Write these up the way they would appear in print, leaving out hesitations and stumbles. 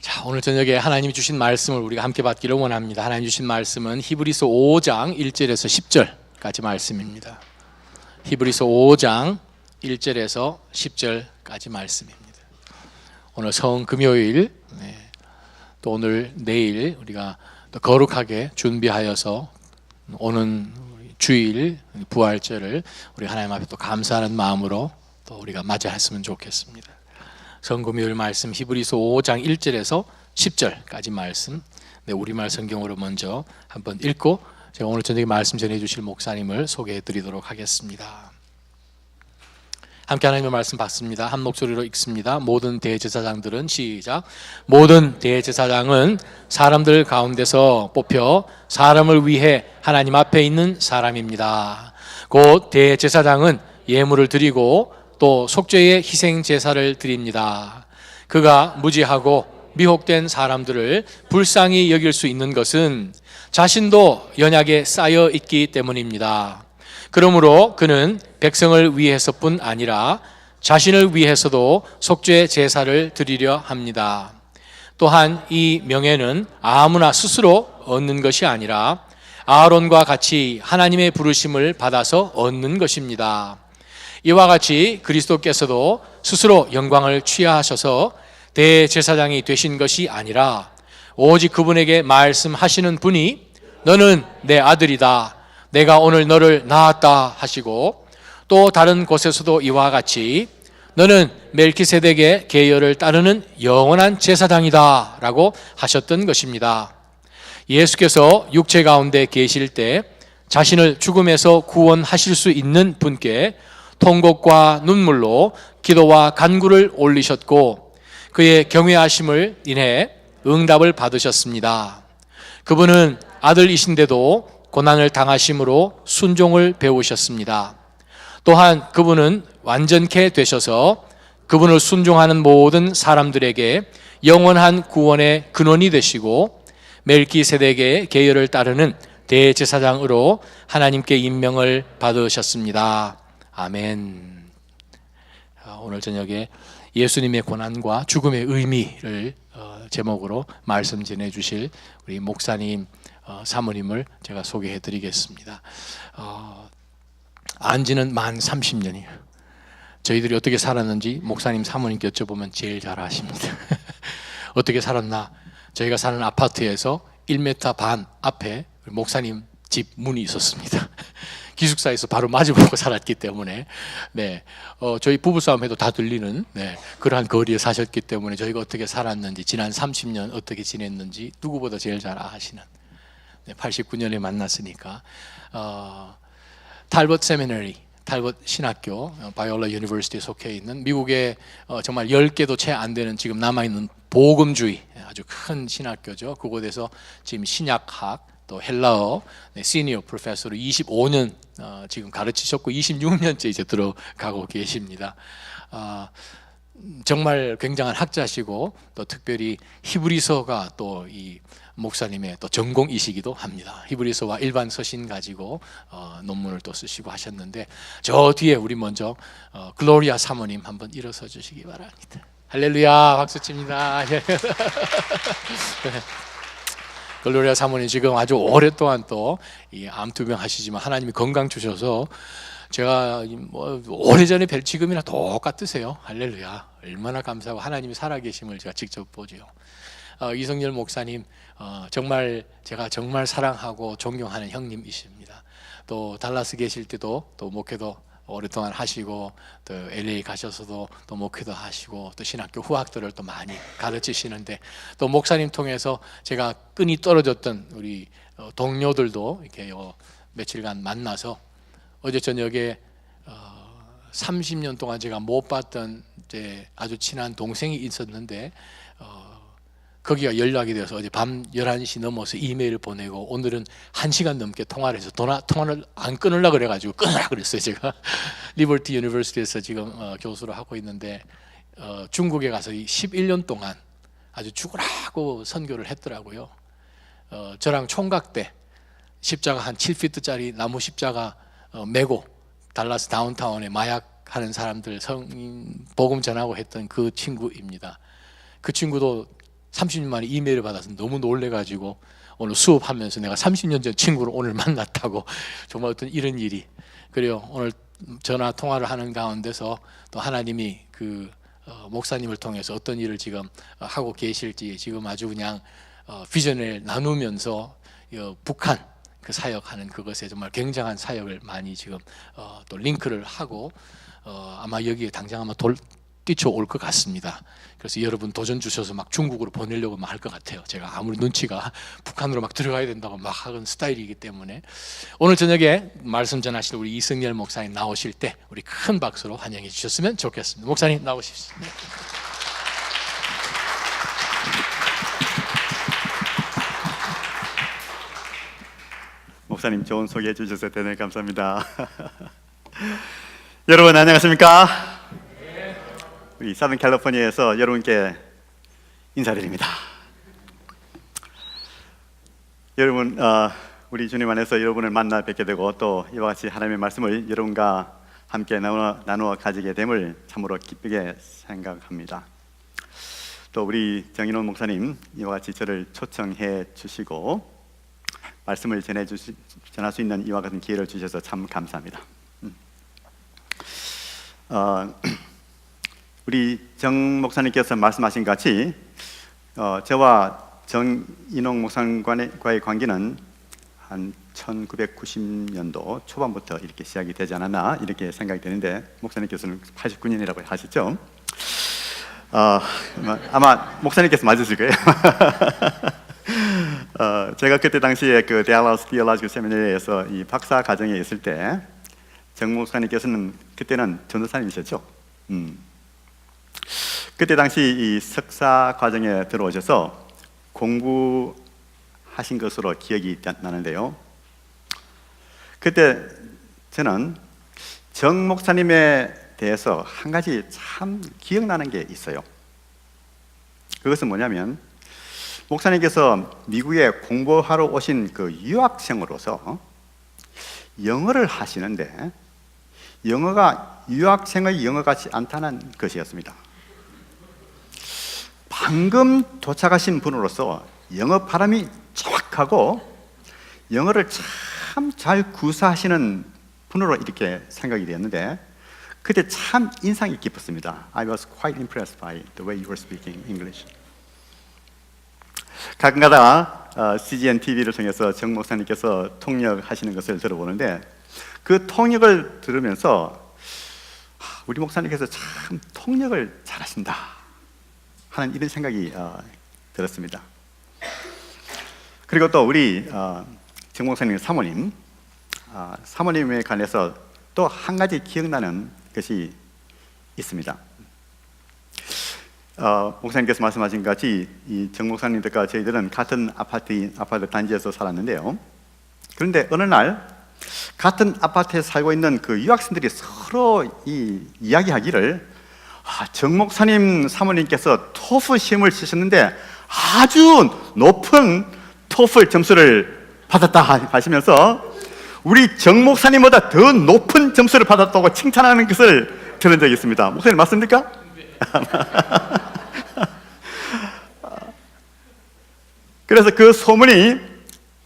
자, 오늘 저녁에 하나님이 주신 말씀을 우리가 함께 받기를 원합니다. 하나님 주신 말씀은 히브리서 5장 1절에서 10절까지 말씀입니다. 히브리서 5장 1절에서 10절까지 말씀입니다. 오늘 성금요일, 또 오늘 내일 우리가 또 거룩하게 준비하여서 오는 주일 부활절을 우리 하나님 앞에 또 감사하는 마음으로 또 우리가 맞이했으면 좋겠습니다. 성금요일 말씀 히브리서 5장 1절에서 10절까지 말씀, 우리말 성경으로 먼저 한번 읽고 제가 오늘 저녁에 말씀 전해주실 목사님을 소개해 드리도록 하겠습니다. 함께 하나님의 말씀 받습니다. 한 목소리로 읽습니다. 모든 대제사장들은 시작. 모든 대제사장은 사람들 가운데서 뽑혀 사람을 위해 하나님 앞에 있는 사람입니다. 곧 대제사장은 예물을 드리고 또 속죄의 희생 제사를 드립니다. 그가 무지하고 미혹된 사람들을 불쌍히 여길 수 있는 것은 자신도 연약에 쌓여 있기 때문입니다. 그러므로 그는 백성을 위해서뿐 아니라 자신을 위해서도 속죄 제사를 드리려 합니다. 또한 이 명예는 아무나 스스로 얻는 것이 아니라 아론과 같이 하나님의 부르심을 받아서 얻는 것입니다. 이와 같이 그리스도께서도 스스로 영광을 취하셔서 대제사장이 되신 것이 아니라 오직 그분에게 말씀하시는 분이 너는 내 아들이다, 내가 오늘 너를 낳았다 하시고, 또 다른 곳에서도 이와 같이 너는 멜키세덱의 계열을 따르는 영원한 제사장이다 라고 하셨던 것입니다. 예수께서 육체 가운데 계실 때 자신을 죽음에서 구원하실 수 있는 분께 통곡과 눈물로 기도와 간구를 올리셨고 그의 경외하심을 인해 응답을 받으셨습니다. 그분은 아들이신데도 고난을 당하심으로 순종을 배우셨습니다. 또한 그분은 완전케 되셔서 그분을 순종하는 모든 사람들에게 영원한 구원의 근원이 되시고 멜키세덱의 계열을 따르는 대제사장으로 하나님께 임명을 받으셨습니다. 아멘. 오늘 저녁에 예수님의 고난과 죽음의 의미를 제목으로 말씀 전해주실 우리 목사님 사모님을 제가 소개해 드리겠습니다. 안지는 만 30년이에요. 저희들이 어떻게 살았는지 목사님 사모님께 여쭤보면 제일 잘 아십니다. 어떻게 살았나? 저희가 사는 아파트에서 1m 반 앞에 목사님 집 문이 있었습니다. 기숙사에서 바로 마주보고 살았기 때문에 저희 부부싸움 해도 다 들리는 그러한 거리에 사셨기 때문에 저희가 어떻게 살았는지, 지난 30년 어떻게 지냈는지 누구보다 제일 잘 아시는, 89년에 만났으니까 탈벗 세미너리, 탈벗 신학교, 바이올라 유니버시티에 속해 있는 미국의 정말 10개도 채 안 되는 지금 남아있는 복음주의 아주 큰 신학교죠. 그곳에서 지금 신약학 또 헬라어 시니어 프로페서로 25년 지금 가르치셨고 26년째 이제 들어가고 계십니다. 정말 굉장한 학자시고 또 특별히 히브리서가 또 이 목사님의 또 전공이시기도 합니다. 히브리서와 일반 서신 가지고 논문을 또 쓰시고 하셨는데, 저 뒤에 우리 먼저 글로리아 사모님 한번 일어서 주시기 바랍니다. 할렐루야, 박수 칩니다. 글로리아 사모님 지금 아주 오랫동안 또 이 암투병 하시지만 하나님이 건강 주셔서 제가 오래전에 뵐 지금이나 똑같으세요. 할렐루야. 얼마나 감사하고 하나님이 살아계심을 제가 직접 보죠. 이성열 목사님 정말 제가 정말 사랑하고 존경하는 형님이십니다. 또 달라스 계실 때도 또 목회도 오랫동안 하시고, 또 LA 가셔서도 또 목회도 하시고, 또 신학교 후학들을 또 많이 가르치시는데, 또 목사님 통해서 제가 끈이 떨어졌던 우리 동료들도 이렇게 며칠간 만나서 어제 저녁에 30년 동안 제가 못 봤던 이제 아주 친한 동생이 있었는데 거기가 연락이 돼서 어제 밤 11시 넘어서 이메일을 보내고 오늘은 1시간 넘게 통화를 해서 통화를 안 끊으려고 그래가지고 끊으라 그랬어요. 제가 리버티 유니버시티에서 지금 교수를 하고 있는데 중국에 가서 11년 동안 아주 죽으라고 선교를 했더라고요. 저랑 총각 때 십자가 한 7피트짜리 나무 십자가 메고 달라스 다운타운에 마약하는 사람들 복음 전하고 했던 그 친구입니다. 그 친구도 30년 만에 이메일을 받아서 너무 놀래가지고 오늘 수업하면서 내가 30년 전 친구를 오늘 만났다고 정말 어떤 이런 일이. 그래요. 오늘 전화 통화를 하는 가운데서 또 하나님이 그 목사님을 통해서 어떤 일을 지금 하고 계실지 지금 아주 그냥 비전을 나누면서 북한 그 사역하는 그것에 정말 굉장한 사역을 많이 지금 또 링크를 하고 아마 여기에 당장 아마 뛰쳐올 것 같습니다. 그래서 여러분 도전 주셔서 막 중국으로 보내려고 막 할 것 같아요. 제가 아무리 눈치가 북한으로 막 들어가야 된다고 막 하는 스타일이기 때문에 오늘 저녁에 말씀 전하실 우리 이승열 목사님 나오실 때 우리 큰 박수로 환영해 주셨으면 좋겠습니다. 목사님 나오십시오. 목사님 좋은 소개해 주셔서 대단히 감사합니다. 여러분 안녕하십니까? 우리 사든 캘리포니아에서 여러분께 인사드립니다. 여러분 우리 주님 안에서 여러분을 만나 뵙게 되고 또 이와 같이 하나님의 말씀을 여러분과 함께 나누어 가지게 됨을 참으로 기쁘게 생각합니다. 또 우리 정인원 목사님 이와 같이 저를 초청해 주시고 말씀을 전할 수 있는 이와 같은 기회를 주셔서 참 감사합니다. 우리 정 목사님께서 말씀하신 같이 저와 정인홍 목사님과의 관계는 한 1990년도 초반부터 이렇게 시작이 되지 않았나 이렇게 생각이 되는데 목사님께서는 89년이라고 하셨죠? 아마 목사님께서 맞으실 거예요. 제가 그때 당시에 그 Dallas Theological Seminary에서 이 박사 과정에 있을 때 정 목사님께서는 그때는 전도사님이셨죠. 그때 당시 이 석사 과정에 들어오셔서 공부하신 것으로 기억이 나는데요. 그때 저는 정 목사님에 대해서 한 가지 참 기억나는 게 있어요. 그것은 뭐냐면 목사님께서 미국에 공부하러 오신 그 유학생으로서 영어를 하시는데 영어가 유학생의 영어 같지 않다는 것이었습니다. 방금 도착하신 분으로서 영어 발음이 정확하고 영어를 참 잘 구사하시는 분으로 이렇게 생각이 되었는데 그때 참 인상이 깊었습니다. I was quite impressed by the way you were speaking English. 가끔가다 CGN TV를 통해서 정 목사님께서 통역하시는 것을 들어보는데 그 통역을 들으면서 우리 목사님께서 참 통역을 잘하신다 하는 이런 생각이 들었습니다. 그리고 또 우리 정 목사님 사모님, 사모님에 관해서 또 한 가지 기억나는 것이 있습니다. 목사님께서 말씀하신 것 같이 이 정 목사님들과 저희들은 같은 아파트 단지에서 살았는데요. 그런데 어느 날 같은 아파트에 살고 있는 그 유학생들이 서로 이야기하기를 정 목사님 사모님께서 토플 시험을 치셨는데 아주 높은 토플 점수를 받았다 하시면서 우리 정 목사님보다 더 높은 점수를 받았다고 칭찬하는 것을 들은 적이 있습니다. 목사님 맞습니까? 그래서 그 소문이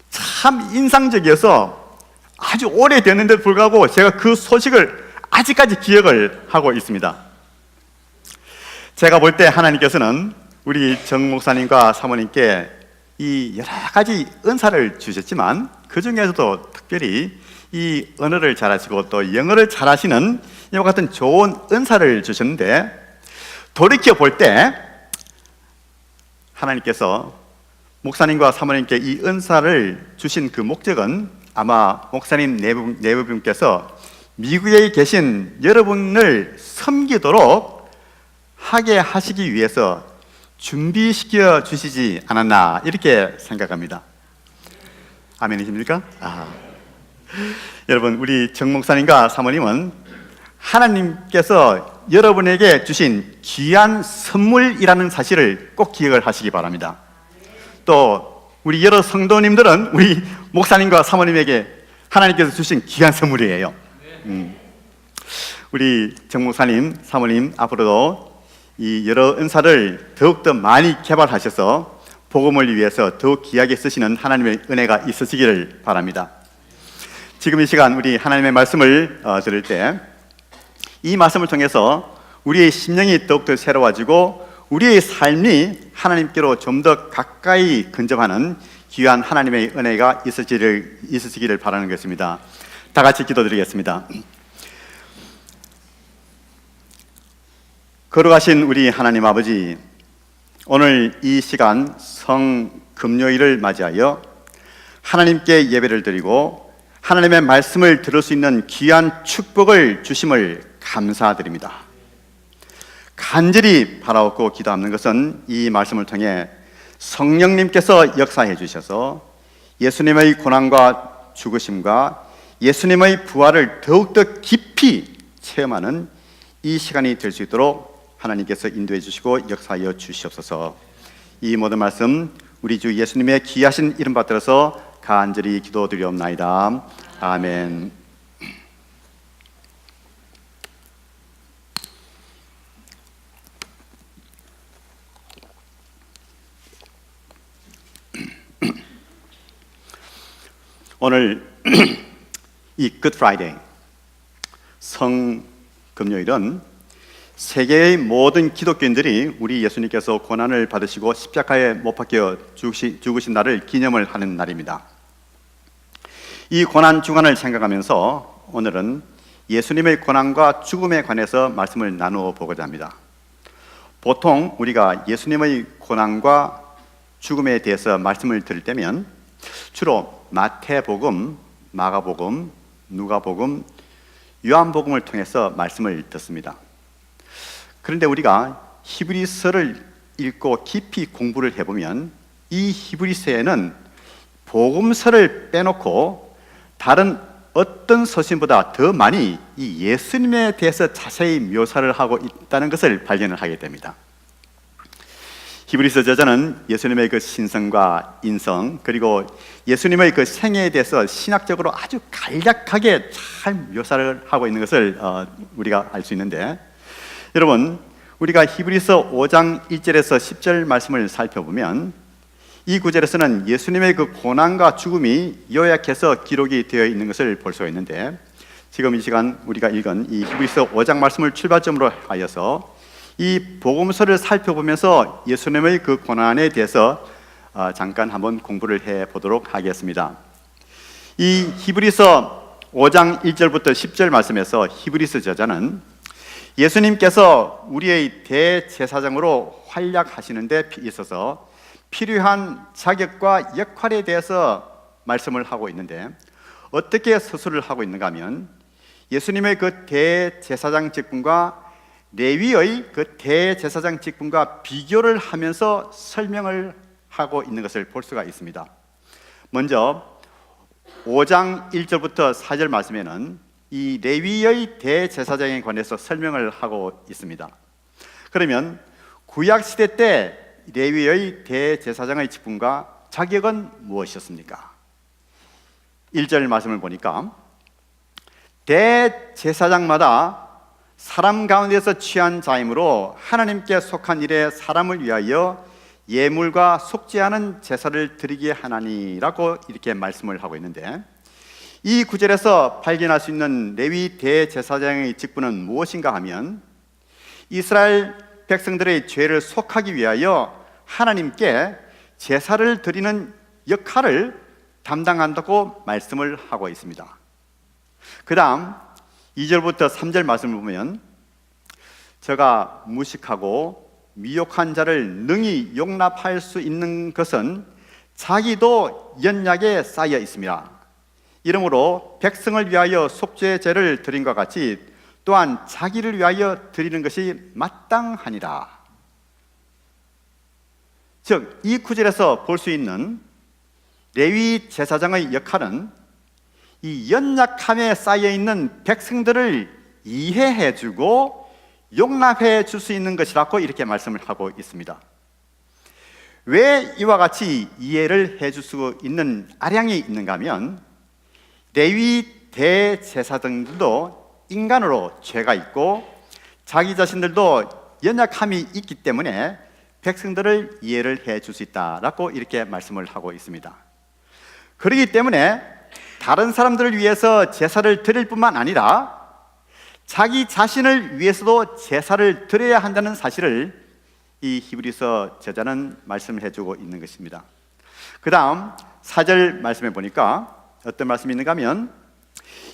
참 인상적이어서 아주 오래됐는데도 불구하고 제가 그 소식을 아직까지 기억을 하고 있습니다. 제가 볼 때 하나님께서는 우리 정 목사님과 사모님께 이 여러 가지 은사를 주셨지만 그 중에서도 특별히 이 언어를 잘하시고 또 영어를 잘하시는 이와 같은 좋은 은사를 주셨는데 돌이켜 볼 때 하나님께서 목사님과 사모님께 이 은사를 주신 그 목적은 아마 목사님 내부분께서 미국에 계신 여러분을 섬기도록 하게 하시기 위해서 준비시켜 주시지 않았나 이렇게 생각합니다. 아멘이십니까? 여러분 우리 정 목사님과 사모님은 하나님께서 여러분에게 주신 귀한 선물이라는 사실을 꼭 기억을 하시기 바랍니다. 또 우리 여러 성도님들은 우리 목사님과 사모님에게 하나님께서 주신 귀한 선물이에요. 우리 정 목사님, 사모님 앞으로도 이 여러 은사를 더욱더 많이 개발하셔서 복음을 위해서 더욱 귀하게 쓰시는 하나님의 은혜가 있으시기를 바랍니다. 지금 이 시간 우리 하나님의 말씀을 들을 때 이 말씀을 통해서 우리의 심령이 더욱더 새로워지고 우리의 삶이 하나님께로 좀 더 가까이 근접하는 귀한 하나님의 은혜가 있으시기를 바라는 것입니다. 다 같이 기도드리겠습니다. 걸어가신 우리 하나님 아버지, 오늘 이 시간 성금요일을 맞이하여 하나님께 예배를 드리고 하나님의 말씀을 들을 수 있는 귀한 축복을 주심을 감사드립니다. 간절히 바라옵고 기도하는 것은 이 말씀을 통해 성령님께서 역사해 주셔서 예수님의 고난과 죽으심과 예수님의 부활을 더욱더 깊이 체험하는 이 시간이 될 수 있도록 하나님께서 인도해 주시고 역사하여 주시옵소서. 이 모든 말씀 우리 주 예수님의 귀하신 이름 받들어서 간절히 기도드리옵나이다. 아멘. 오늘 이 Good Friday, 성금요일은 세계의 모든 기독교인들이 우리 예수님께서 고난을 받으시고 십자가에 못 박혀 죽으신 날을 기념을 하는 날입니다. 이 고난 주간을 생각하면서 오늘은 예수님의 고난과 죽음에 관해서 말씀을 나누어 보고자 합니다. 보통 우리가 예수님의 고난과 죽음에 대해서 말씀을 들을 때면 주로 마태복음, 마가복음, 누가복음, 요한복음을 통해서 말씀을 듣습니다. 그런데 우리가 히브리서를 읽고 깊이 공부를 해보면 이 히브리서에는 복음서를 빼놓고 다른 어떤 서신보다 더 많이 이 예수님에 대해서 자세히 묘사를 하고 있다는 것을 발견을 하게 됩니다. 히브리서 저자는 예수님의 그 신성과 인성 그리고 예수님의 그 생애에 대해서 신학적으로 아주 간략하게 잘 묘사를 하고 있는 것을 우리가 알 수 있는데, 여러분 우리가 히브리서 5장 1절에서 10절 말씀을 살펴보면 이 구절에서는 예수님의 그 고난과 죽음이 요약해서 기록이 되어 있는 것을 볼 수가 있는데, 지금 이 시간 우리가 읽은 이 히브리서 5장 말씀을 출발점으로 하여서 이 복음서를 살펴보면서 예수님의 그 고난에 대해서 잠깐 한번 공부를 해 보도록 하겠습니다. 이 히브리서 5장 1절부터 10절 말씀에서 히브리서 저자는 예수님께서 우리의 대제사장으로 활약하시는 데 있어서 필요한 자격과 역할에 대해서 말씀을 하고 있는데, 어떻게 서술을 하고 있는가 하면 예수님의 그 대제사장 직분과 레위의 그 대제사장 직분과 비교를 하면서 설명을 하고 있는 것을 볼 수가 있습니다. 먼저 5장 1절부터 4절 말씀에는 이 레위의 대제사장에 관해서 설명을 하고 있습니다. 그러면 구약 시대 때 레위의 대제사장의 직분과 자격은 무엇이었습니까? 1절 말씀을 보니까 대제사장마다 사람 가운데서 취한 자이므로 하나님께 속한 일에 사람을 위하여 예물과 속지 않은 제사를 드리게 하나니라고 이렇게 말씀을 하고 있는데, 이 구절에서 발견할 수 있는 레위 대제사장의 직분은 무엇인가 하면 이스라엘 백성들의 죄를 속하기 위하여 하나님께 제사를 드리는 역할을 담당한다고 말씀을 하고 있습니다. 그 다음 2절부터 3절 말씀을 보면 저가 무식하고 미혹한 자를 능히 용납할 수 있는 것은 자기도 연약에 쌓여 있습니다. 이러므로 백성을 위하여 속죄제를 드린 것 같이 또한 자기를 위하여 드리는 것이 마땅하니라. 즉, 이 구절에서 볼 수 있는 레위 제사장의 역할은 이 연약함에 쌓여 있는 백성들을 이해해주고 용납해 줄 수 있는 것이라고 이렇게 말씀을 하고 있습니다. 왜 이와 같이 이해를 해줄 수 있는 아량이 있는가 하면 레위 대제사장들도 인간으로 죄가 있고 자기 자신들도 연약함이 있기 때문에 백성들을 이해를 해 줄 수 있다라고 이렇게 말씀을 하고 있습니다. 그렇기 때문에 다른 사람들을 위해서 제사를 드릴 뿐만 아니라 자기 자신을 위해서도 제사를 드려야 한다는 사실을 이 히브리서 저자는 말씀을 해주고 있는 것입니다. 그 다음 4절 말씀해 보니까 어떤 말씀이 있는가 하면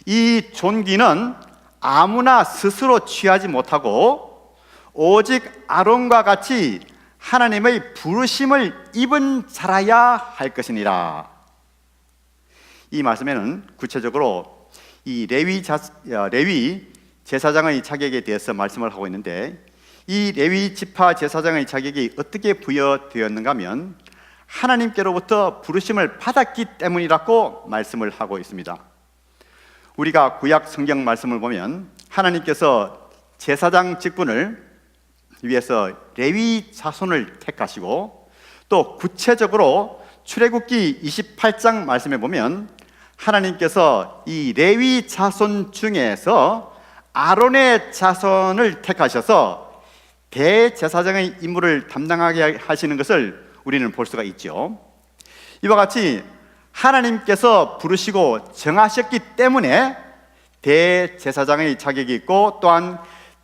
이 존귀는 아무나 스스로 취하지 못하고 오직 아론과 같이 하나님의 부르심을 입은 자라야 할 것이니라. 이 말씀에는 구체적으로 이 레위 제사장의 자격에 대해서 말씀을 하고 있는데 이 레위 지파 제사장의 자격이 어떻게 부여되었는가 하면 하나님께로부터 부르심을 받았기 때문이라고 말씀을 하고 있습니다. 우리가 구약 성경 말씀을 보면 하나님께서 제사장 직분을 위해서 레위 자손을 택하시고 또 구체적으로 출애굽기 28장 말씀에 보면 하나님께서 이 레위 자손 중에서 아론의 자손을 택하셔서 대제사장의 임무를 담당하게 하시는 것을 우리는 볼 수가 있죠. 이와 같이 하나님께서 부르시고 정하셨기 때문에 대제사장의 자격이 있고 또한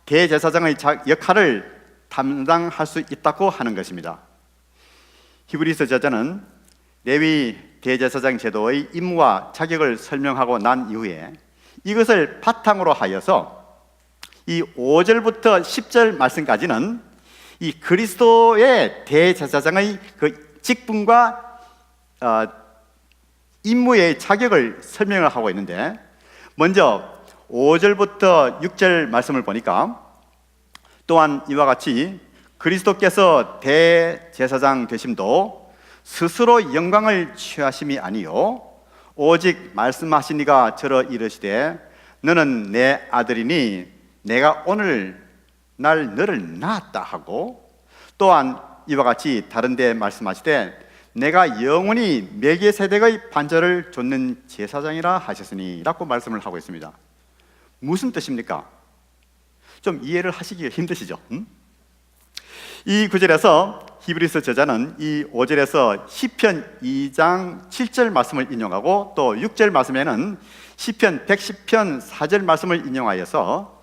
대제사장의 역할을 담당할 수 있다고 하는 것입니다. 히브리서 저자는 레위 대제사장 제도의 임무와 자격을 설명하고 난 이후에 이것을 바탕으로 하여서 이 5절부터 10절 말씀까지는 이 그리스도의 대제사장의 그 직분과 임무의 자격을 설명을 하고 있는데 먼저 5절부터 6절 말씀을 보니까 또한 이와 같이 그리스도께서 대제사장 되심도 스스로 영광을 취하심이 아니요 오직 말씀하신 이가 저러 이르시되 너는 내 아들이니 내가 오늘 날 너를 낳았다 하고 또한 이와 같이 다른 데 말씀하시되 내가 영원히 멜기세덱의 반절을 좇는 제사장이라 하셨으니 라고 말씀을 하고 있습니다. 무슨 뜻입니까? 좀 이해를 하시기가 힘드시죠? 이 구절에서 히브리서 저자는 이 5절에서 시편 2장 7절 말씀을 인용하고 또 6절 말씀에는 시편 110편 4절 말씀을 인용하여서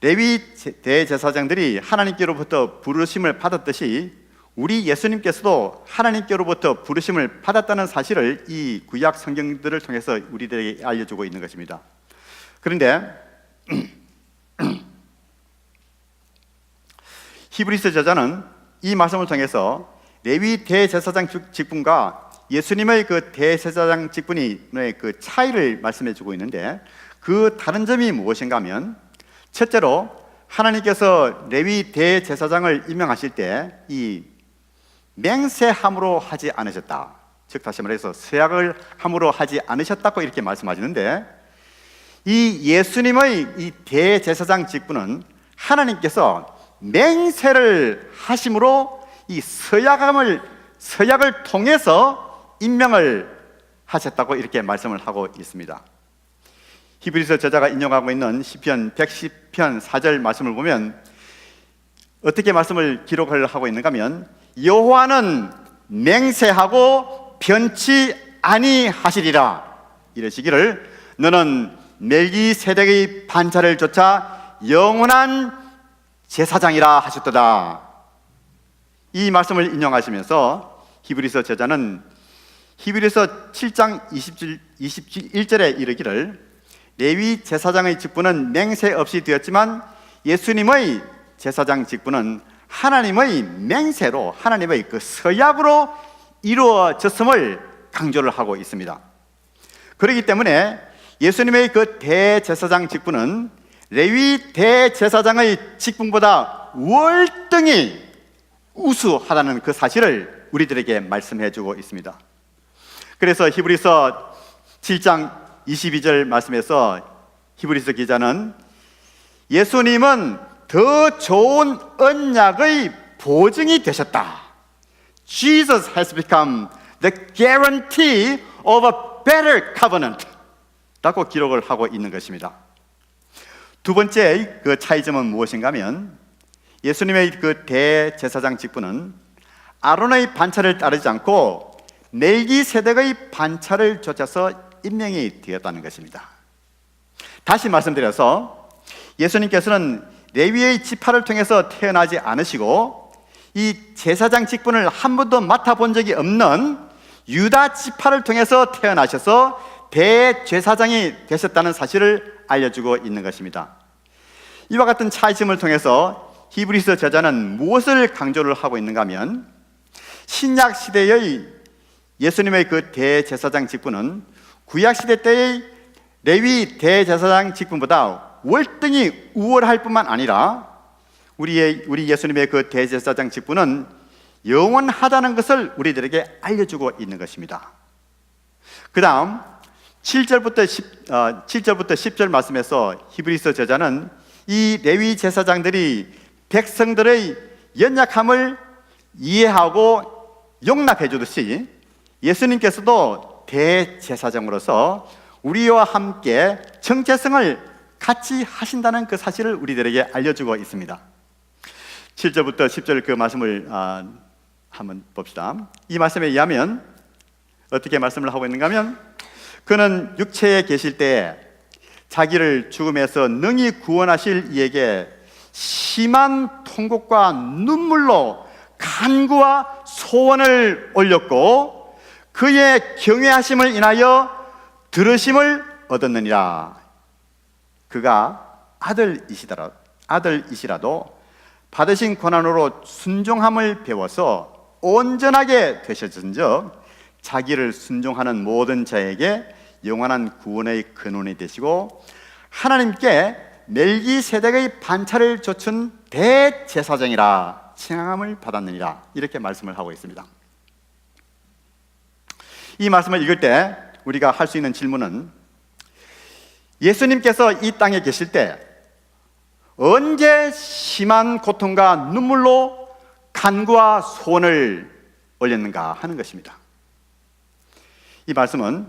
레위 대제사장들이 하나님께로부터 부르심을 받았듯이 우리 예수님께서도 하나님께로부터 부르심을 받았다는 사실을 이 구약 성경들을 통해서 우리들에게 알려주고 있는 것입니다. 그런데 히브리서 저자는 이 말씀을 통해서 레위 대제사장 직분과 예수님의 그 대제사장 직분이 그 차이를 말씀해 주고 있는데 그 다른 점이 무엇인가 하면 첫째로 하나님께서 레위 대제사장을 임명하실 때 이 맹세함으로 하지 않으셨다. 즉 다시 말해서 서약을 함으로 하지 않으셨다고 이렇게 말씀하시는데 이 예수님의 이 대제사장 직분은 하나님께서 맹세를 하심으로 이 서약을 통해서 임명을 하셨다고 이렇게 말씀을 하고 있습니다. 히브리서 저자가 인용하고 있는 시편 110편 4절 말씀을 보면 어떻게 말씀을 기록을 하고 있는가 하면 여호와는 맹세하고 변치 아니하시리라 이러시기를 너는 멜기세덱의 반차를 좇아 영원한 제사장이라 하셨도다. 이 말씀을 인용하시면서 히브리서 저자는 히브리서 7장 21절에 이르기를 레위 제사장의 직분은 맹세 없이 되었지만 예수님의 제사장 직분은 하나님의 맹세로 하나님의 그 서약으로 이루어졌음을 강조를 하고 있습니다. 그렇기 때문에 예수님의 그 대제사장 직분은 레위 대제사장의 직분보다 월등히 우수하다는 그 사실을 우리들에게 말씀해 주고 있습니다. 그래서 히브리서 7장 22절 말씀에서 히브리서 기자는 예수님은 더 좋은 언약의 보증이 되셨다. Jesus has become the guarantee of a better covenant 라고 기록을 하고 있는 것입니다. 두 번째 그 차이점은 무엇인가 하면 예수님의 그 대제사장 직분은 아론의 반차를 따르지 않고 멜기세덱의 반차를 좇아서 임명이 되었다는 것입니다. 다시 말씀드려서 예수님께서는 레위의 지파를 통해서 태어나지 않으시고 이 제사장 직분을 한 번도 맡아본 적이 없는 유다 지파를 통해서 태어나셔서 대제사장이 되셨다는 사실을 알려주고 있는 것입니다. 이와 같은 차이점을 통해서 히브리서 저자는 무엇을 강조를 하고 있는가 하면 신약 시대의 예수님의 그 대제사장 직분은 구약 시대 때의 레위 대제사장 직분보다 월등히 우월할 뿐만 아니라 우리 예수님의 그 대제사장 직분은 영원하다는 것을 우리들에게 알려주고 있는 것입니다. 그 다음 7절부터 10절 말씀에서 히브리서 저자는 이 레위 제사장들이 백성들의 연약함을 이해하고 용납해 주듯이 예수님께서도 대제사장으로서 우리와 함께 정체성을 같이 하신다는 그 사실을 우리들에게 알려주고 있습니다. 7절부터 10절 그 말씀을 한번 봅시다. 이 말씀에 의하면 어떻게 말씀을 하고 있는가 하면 그는 육체에 계실 때 자기를 죽음에서 능히 구원하실 이에게 심한 통곡과 눈물로 간구와 소원을 올렸고 그의 경외하심을 인하여 들으심을 얻었느니라. 그가 아들이시라도 받으신 고난으로 순종함을 배워서 온전하게 되셨은즉 자기를 순종하는 모든 자에게 영원한 구원의 근원이 되시고 하나님께 멜기세덱의 반차를 좇은 대제사장이라 칭함을 받았느니라. 이렇게 말씀을 하고 있습니다. 이 말씀을 읽을 때 우리가 할 수 있는 질문은 예수님께서 이 땅에 계실 때 언제 심한 고통과 눈물로 간구와 소원을 올렸는가 하는 것입니다. 이 말씀은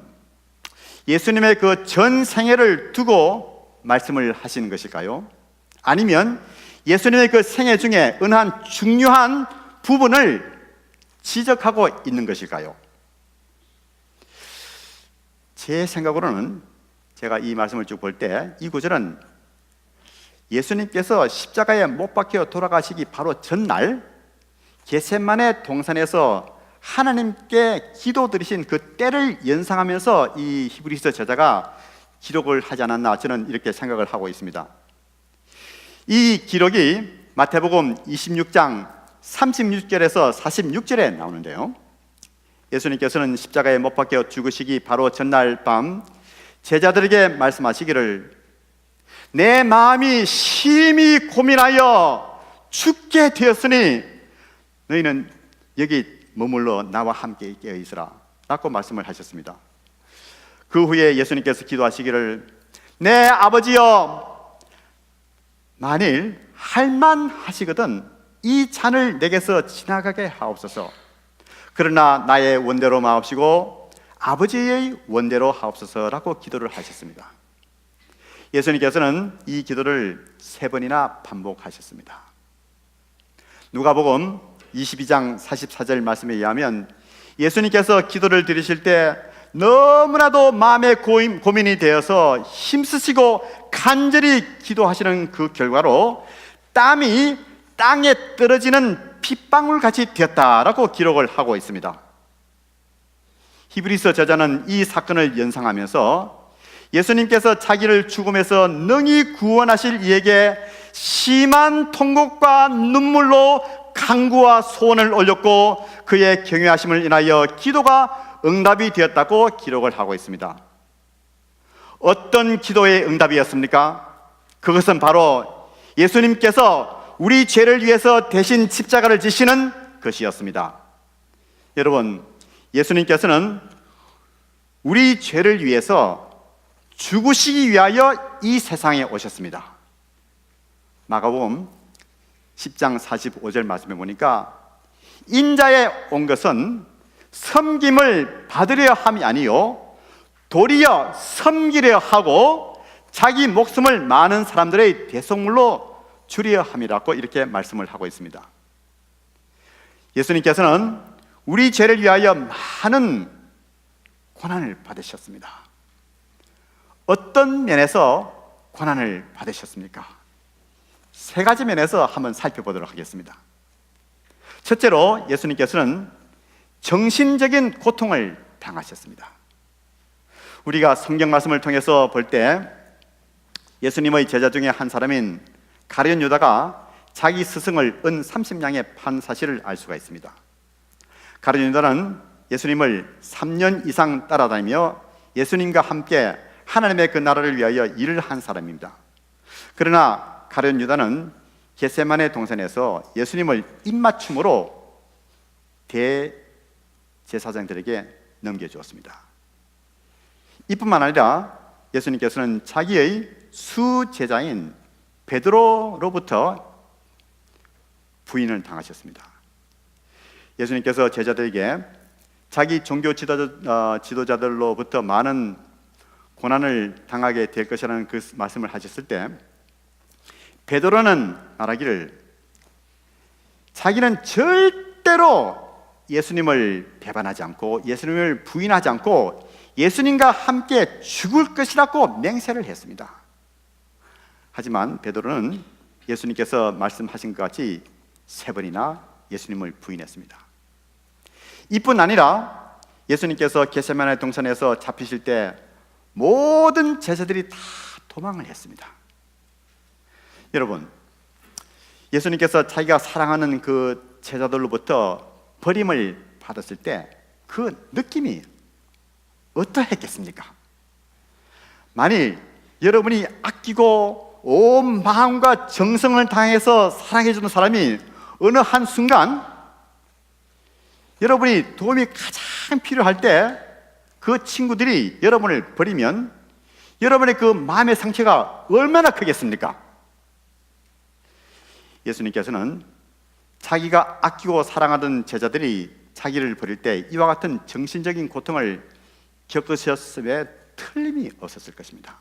예수님의 그 전 생애를 두고 말씀을 하시는 것일까요? 아니면 예수님의 그 생애 중에 어느 한 중요한 부분을 지적하고 있는 것일까요? 제 생각으로는 제가 이 말씀을 쭉 볼 때 이 구절은 예수님께서 십자가에 못 박혀 돌아가시기 바로 전날 겟세마네 동산에서 하나님께 기도드리신 그 때를 연상하면서 이 히브리서 저자가 기록을 하지 않았나 저는 이렇게 생각을 하고 있습니다. 이 기록이 마태복음 26장 36절에서 46절에 나오는데요, 예수님께서는 십자가에 못 박혀 죽으시기 바로 전날 밤 제자들에게 말씀하시기를 내 마음이 심히 고민하여 죽게 되었으니 너희는 여기 머물러 나와 함께 깨어 있으라 라고 말씀을 하셨습니다. 그 후에 예수님께서 기도하시기를 내 아버지여 만일 할만하시거든 이 잔을 내게서 지나가게 하옵소서. 그러나 나의 원대로 마옵시고 아버지의 원대로 하옵소서라고 기도를 하셨습니다. 예수님께서는 이 기도를 3번이나 반복하셨습니다. 누가복음 22장 44절 말씀에 의하면 예수님께서 기도를 드리실 때 너무나도 마음에 고민이 되어서 힘쓰시고 간절히 기도하시는 그 결과로 땀이 땅에 떨어지는 핏방울 같이 되었다라고 기록을 하고 있습니다. 히브리서 저자는 이 사건을 연상하면서 예수님께서 자기를 죽음에서 능히 구원하실 이에게 심한 통곡과 눈물로 간구와 소원을 올렸고 그의 경외하심을 인하여 기도가 응답이 되었다고 기록을 하고 있습니다. 어떤 기도의 응답이었습니까? 그것은 바로 예수님께서 우리 죄를 위해서 대신 십자가를 지시는 것이었습니다. 여러분, 예수님께서는 우리 죄를 위해서 죽으시기 위하여 이 세상에 오셨습니다. 마가복음 10장 45절 말씀에 보니까 인자에 온 것은 섬김을 받으려 함이 아니요 도리어 섬기려 하고 자기 목숨을 많은 사람들의 대속물로 줄여야 함이라고 이렇게 말씀을 하고 있습니다. 예수님께서는 우리 죄를 위하여 많은 고난을 받으셨습니다. 어떤 면에서 고난을 받으셨습니까? 세 가지 면에서 한번 살펴보도록 하겠습니다. 첫째로 예수님께서는 정신적인 고통을 당하셨습니다. 우리가 성경 말씀을 통해서 볼 때 예수님의 제자 중에 한 사람인 가룟 유다가 자기 스승을 은 30냥에 판 사실을 알 수가 있습니다. 가룟 유다는 예수님을 3년 이상 따라다니며 예수님과 함께 하나님의 그 나라를 위하여 일을 한 사람입니다. 그러나 가룟 유다는 겟세마네 동산에서 예수님을 입맞춤으로 대제사장들에게 넘겨주었습니다. 이뿐만 아니라 예수님께서는 자기의 수제자인 베드로로부터 부인을 당하셨습니다. 예수님께서 제자들에게 자기 종교 지도자들로부터 많은 고난을 당하게 될 것이라는 그 말씀을 하셨을 때 베드로는 말하기를 자기는 절대로 예수님을 배반하지 않고 예수님을 부인하지 않고 예수님과 함께 죽을 것이라고 맹세를 했습니다. 하지만 베드로는 예수님께서 말씀하신 것 같이 3번이나 예수님을 부인했습니다. 이뿐 아니라 예수님께서 겟세마네 동산에서 잡히실 때 모든 제자들이 다 도망을 했습니다. 여러분, 예수님께서 자기가 사랑하는 그 제자들로부터 버림을 받았을 때 그 느낌이 어떠했겠습니까? 만일 여러분이 아끼고 온 마음과 정성을 다해서 사랑해주는 사람이 어느 한순간 여러분이 도움이 가장 필요할 때 그 친구들이 여러분을 버리면 여러분의 그 마음의 상처가 얼마나 크겠습니까? 예수님께서는 자기가 아끼고 사랑하던 제자들이 자기를 버릴 때 이와 같은 정신적인 고통을 겪으셨음에 틀림이 없었을 것입니다.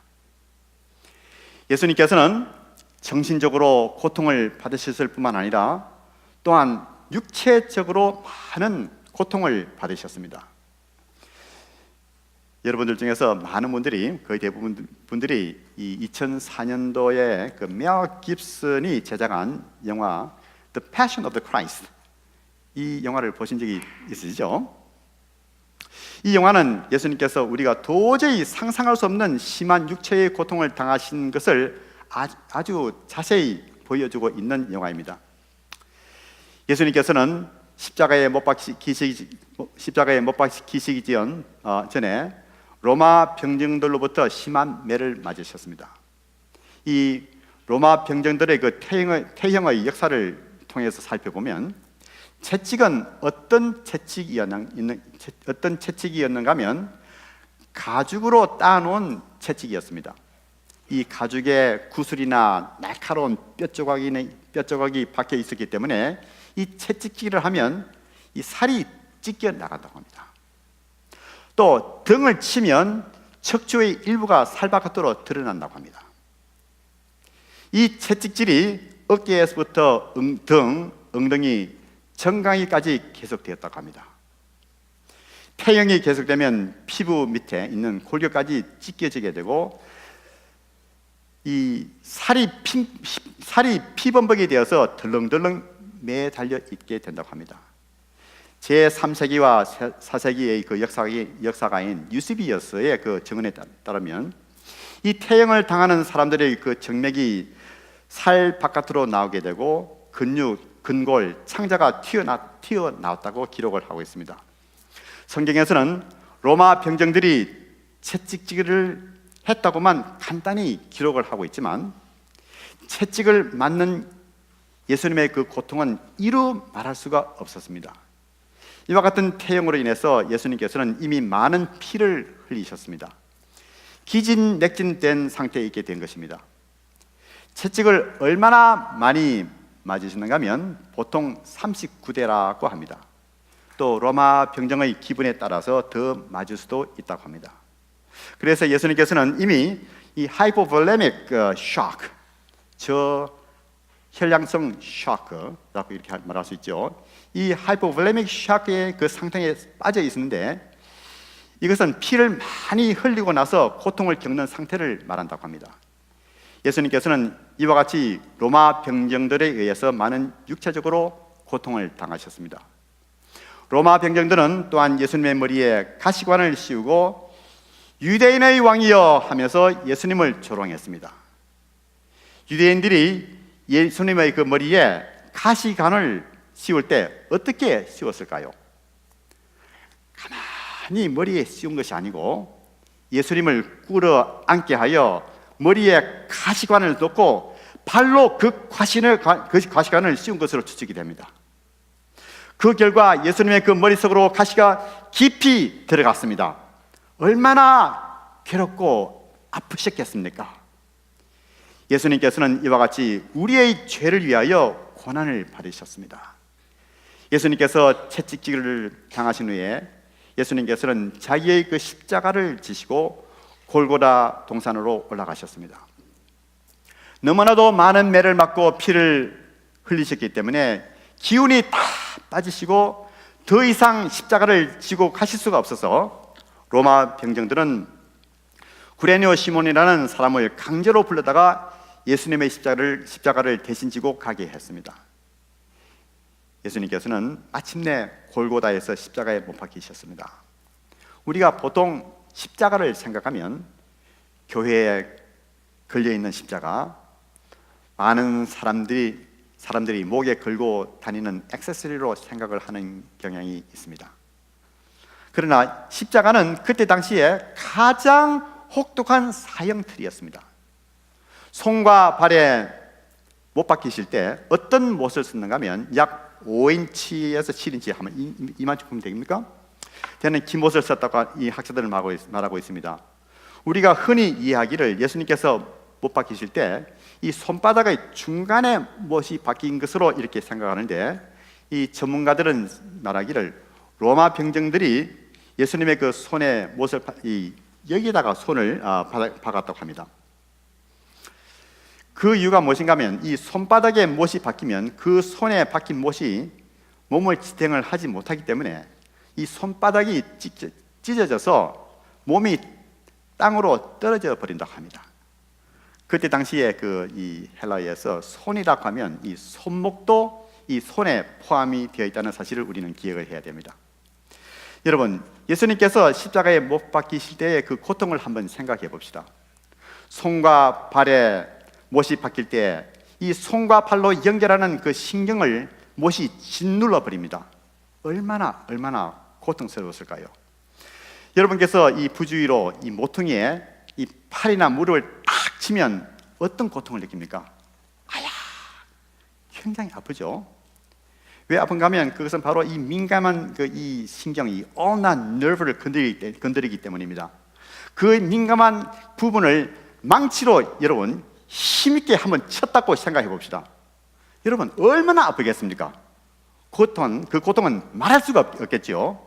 예수님께서는 정신적으로 고통을 받으셨을 뿐만 아니라 또한 육체적으로 많은 고통을 받으셨습니다. 여러분들 중에서 많은 분들이, 거의 대부분 분들이 이 2004년도에 그 멜 깁슨이 제작한 영화 The Passion of the Christ, 이 영화를 보신 적이 있으시죠? 이 영화는 예수님께서 우리가 도저히 상상할 수 없는 심한 육체의 고통을 당하신 것을 아주 자세히 보여주고 있는 영화입니다. 예수님께서는 십자가에 못 박히시기 전에 로마 병정들로부터 심한 매를 맞으셨습니다. 이 로마 병정들의 그 태형의 역사를 통해서 살펴보면 채찍은 어떤 채찍이었는가 하면 가죽으로 따놓은 채찍이었습니다. 이 가죽에 구슬이나 날카로운 뼈조각이 박혀 있었기 때문에 이 채찍질을 하면 이 살이 찢겨 나간다고 합니다. 또 등을 치면 척추의 일부가 살 바깥으로 드러난다고 합니다. 이 채찍질이 어깨에서부터 등, 엉덩이, 정강이까지 계속되었다고 합니다. 태형이 계속되면 피부 밑에 있는 골격까지 찢겨지게 되고 이 살이 피범벅이 되어서 덜렁덜렁 매달려 있게 된다고 합니다. 제3세기와 4세기의 그 역사가인 유시비어스의 그 증언에 따르면 이 태형을 당하는 사람들의 그 정맥이 살 바깥으로 나오게 되고 근육, 근골, 창자가 튀어나왔다고 기록을 하고 있습니다. 성경에서는 로마 병정들이 채찍질을 했다고만 간단히 기록을 하고 있지만 채찍을 맞는 예수님의 그 고통은 이루 말할 수가 없었습니다. 이와 같은 태형으로 인해서 예수님께서는 이미 많은 피를 흘리셨습니다. 기진맥진된 상태에 있게 된 것입니다. 채찍을 얼마나 많이 맞으셨는가 하면 보통 39대라고 합니다. 또 로마 병정의 기분에 따라서 더 맞을 수도 있다고 합니다. 그래서 예수님께서는 이미 이 하이포볼레믹 쇼크, 혈량성 쇼크라고 이렇게 말할 수 있죠. 이 하이포볼레믹 쇼크의 그 상태에 빠져 있는데 이것은 피를 많이 흘리고 나서 고통을 겪는 상태를 말한다고 합니다. 예수님께서는 이와 같이 로마 병정들에 의해서 많은 육체적으로 고통을 당하셨습니다. 로마 병정들은 또한 예수님의 머리에 가시관을 씌우고 유대인의 왕이여 하면서 예수님을 조롱했습니다. 유대인들이 예수님의 그 머리에 가시관을 씌울 때 어떻게 씌웠을까요? 가만히 머리에 씌운 것이 아니고 예수님을 꿇어 앉게 하여 머리에 가시관을 놓고 발로 그 가시관을 씌운 것으로 추측이 됩니다. 그 결과 예수님의 그 머릿속으로 가시가 깊이 들어갔습니다. 얼마나 괴롭고 아프셨겠습니까? 예수님께서는 이와 같이 우리의 죄를 위하여 고난을 받으셨습니다. 예수님께서 채찍질을 당하신 후에 예수님께서는 자기의 그 십자가를 지시고 골고다 동산으로 올라가셨습니다. 너무나도 많은 매를 맞고 피를 흘리셨기 때문에 기운이 다 빠지시고 더 이상 십자가를 지고 가실 수가 없어서 로마 병정들은 구레네오 시몬이라는 사람을 강제로 불러다가 예수님의 십자가를 대신 지고 가게 했습니다. 예수님께서는 마침내 골고다에서 십자가에 못 박히셨습니다. 우리가 보통 십자가를 생각하면 교회에 걸려있는 십자가, 많은 사람들이 목에 걸고 다니는 액세서리로 생각을 하는 경향이 있습니다. 그러나 십자가는 그때 당시에 가장 혹독한 사형틀이었습니다. 손과 발에 못 박히실 때 어떤 못을 썼는가 하면 약 5인치에서 7인치 하면 이만큼 됩니까? 되는 긴 못을 썼다고 이 학자들은 말하고 있습니다. 우리가 흔히 이해하기를 예수님께서 못 박히실 때 이 손바닥의 중간에 못이 박힌 것으로 이렇게 생각하는데, 이 전문가들은 말하기를 로마 병정들이 예수님의 그 손에 못을 여기다가 손을 박았다고 합니다. 그 이유가 무엇인가 하면 이 손바닥에 못이 박히면 그 손에 박힌 못이 몸을 지탱을 하지 못하기 때문에 이 손바닥이 찢어져서 몸이 땅으로 떨어져 버린다고 합니다. 그때 당시에 이 헬라어에서 손이라고 하면 이 손목도 이 손에 포함이 되어 있다는 사실을 우리는 기억을 해야 됩니다. 여러분, 예수님께서 십자가에 못 박히실 때의 그 고통을 한번 생각해 봅시다. 손과 발에 못이 박힐 때 이 손과 발로 연결하는 그 신경을 못이 짓눌러 버립니다. 얼마나 고통스러웠을까요? 여러분께서 이 부주의로 이 모퉁이에 이 팔이나 무릎을 딱 치면 어떤 고통을 느낍니까? 굉장히 아프죠. 왜 아픈가 하면 그것은 바로 이 민감한 이 신경이 ulnar nerve를 건드리기 때문입니다. 그 민감한 부분을 망치로 여러분 힘있게 한번 쳤다고 생각해 봅시다. 여러분 얼마나 아프겠습니까? 그 고통은 말할 수가 없겠죠.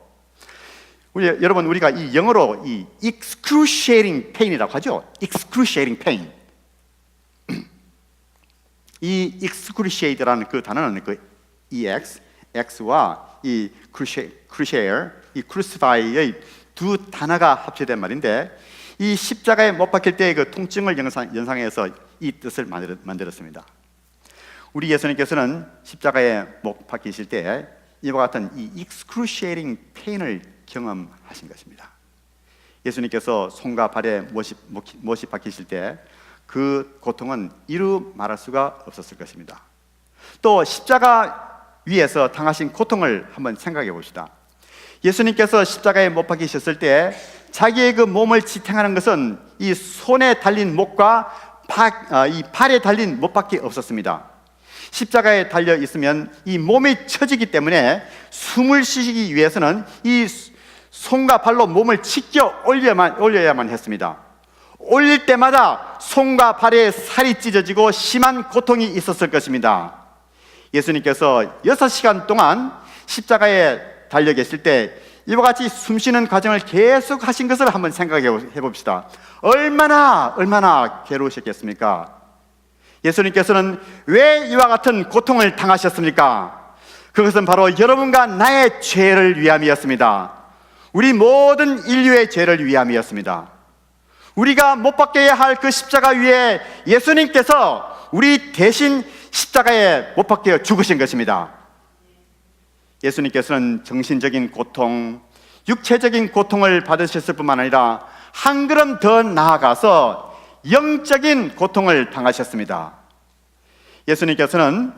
여러분 우리가 이 영어로 이 excruciating pain이라고 하죠. excruciating pain. 이 excruciate라는 그 단어는 그 ex, x와 이 cruciate, 이 crucify의 두 단어가 합체된 말인데, 이 십자가에 못 박힐 때의 그 통증을 연상해서 이 뜻을 만들었습니다. 우리 예수님께서는 십자가에 못 박히실 때 이와 같은 이 excruciating pain을 경험하신 것입니다. 예수님께서 손과 발에 못이 박히실 때 그 고통은 이루 말할 수가 없었을 것입니다. 또 십자가 위에서 당하신 고통을 한번 생각해 봅시다. 예수님께서 십자가에 못 박히셨을 때 자기의 그 몸을 지탱하는 것은 이 손에 달린 못과 이 팔에 달린 못밖에 없었습니다. 십자가에 달려 있으면 이 몸이 처지기 때문에 숨을 쉬기 위해서는 이 손과 발로 몸을 지켜 올려야만 했습니다. 올릴 때마다 손과 발에 살이 찢어지고 심한 고통이 있었을 것입니다. 예수님께서 6시간 동안 십자가에 달려 계실 때 이와 같이 숨쉬는 과정을 계속 하신 것을 한번 생각해 봅시다. 얼마나 괴로우셨겠습니까? 예수님께서는 왜 이와 같은 고통을 당하셨습니까? 그것은 바로 여러분과 나의 죄를 위함이었습니다. 우리 모든 인류의 죄를 위함이었습니다. 우리가 못 박혀야 할 그 십자가 위에 예수님께서 우리 대신 십자가에 못 박혀 죽으신 것입니다. 예수님께서는 정신적인 고통, 육체적인 고통을 받으셨을 뿐만 아니라 한 걸음 더 나아가서 영적인 고통을 당하셨습니다. 예수님께서는